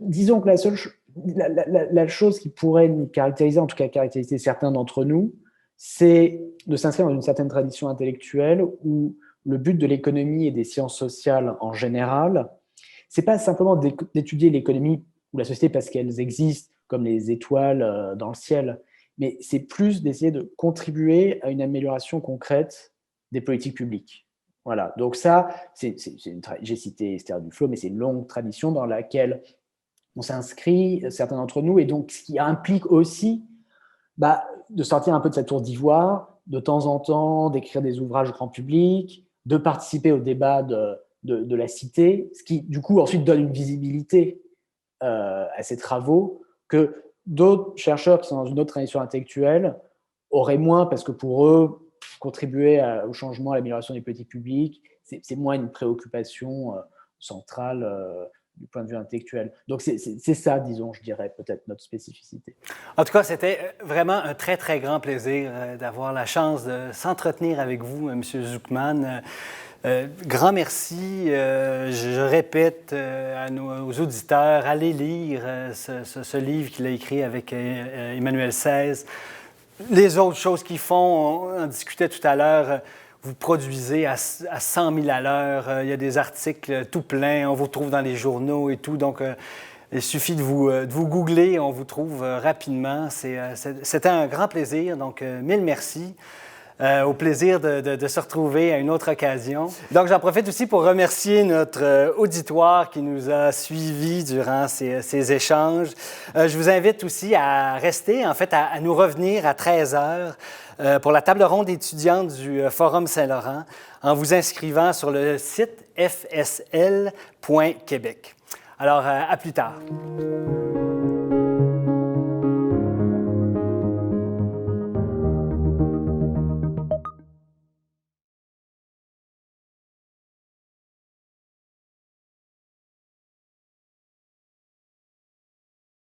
Disons que la chose qui pourrait nous caractériser, en tout cas caractériser certains d'entre nous, c'est de s'inscrire dans une certaine tradition intellectuelle où le but de l'économie et des sciences sociales en général, c'est pas simplement d'étudier l'économie ou la société parce qu'elles existent comme les étoiles dans le ciel, mais c'est plus d'essayer de contribuer à une amélioration concrète des politiques publiques. Voilà, donc ça, j'ai cité Esther Duflo, mais c'est une longue tradition dans laquelle on s'inscrit, certains d'entre nous, et donc ce qui implique aussi de sortir un peu de sa tour d'ivoire, de temps en temps d'écrire des ouvrages grand public, de participer au débat de la cité, ce qui du coup ensuite donne une visibilité à ces travaux que d'autres chercheurs qui sont dans une autre tradition intellectuelle auraient moins, parce que pour eux, contribuer au changement, à l'amélioration des politiques publiques, c'est moins une préoccupation centrale du point de vue intellectuel. Donc c'est ça, disons, je dirais, peut-être notre spécificité. En tout cas, c'était vraiment un très, très grand plaisir d'avoir la chance de s'entretenir avec vous, M. Zucman. Grand merci. Je répète aux auditeurs, allez lire ce livre qu'il a écrit avec Emmanuel XVI. Les autres choses qu'ils font, on en discutait tout à l'heure, vous produisez à 100 000 à l'heure, il y a des articles tout pleins, on vous trouve dans les journaux et tout, donc il suffit de vous googler, on vous trouve rapidement. C'était un grand plaisir, donc mille merci. Au plaisir de se retrouver à une autre occasion. Donc, j'en profite aussi pour remercier notre auditoire qui nous a suivis durant ces échanges. Je vous invite aussi à rester, en fait, à nous revenir à 13 heures pour la table ronde étudiante du Forum Saint-Laurent en vous inscrivant sur le site fsl.québec. Alors, à plus tard.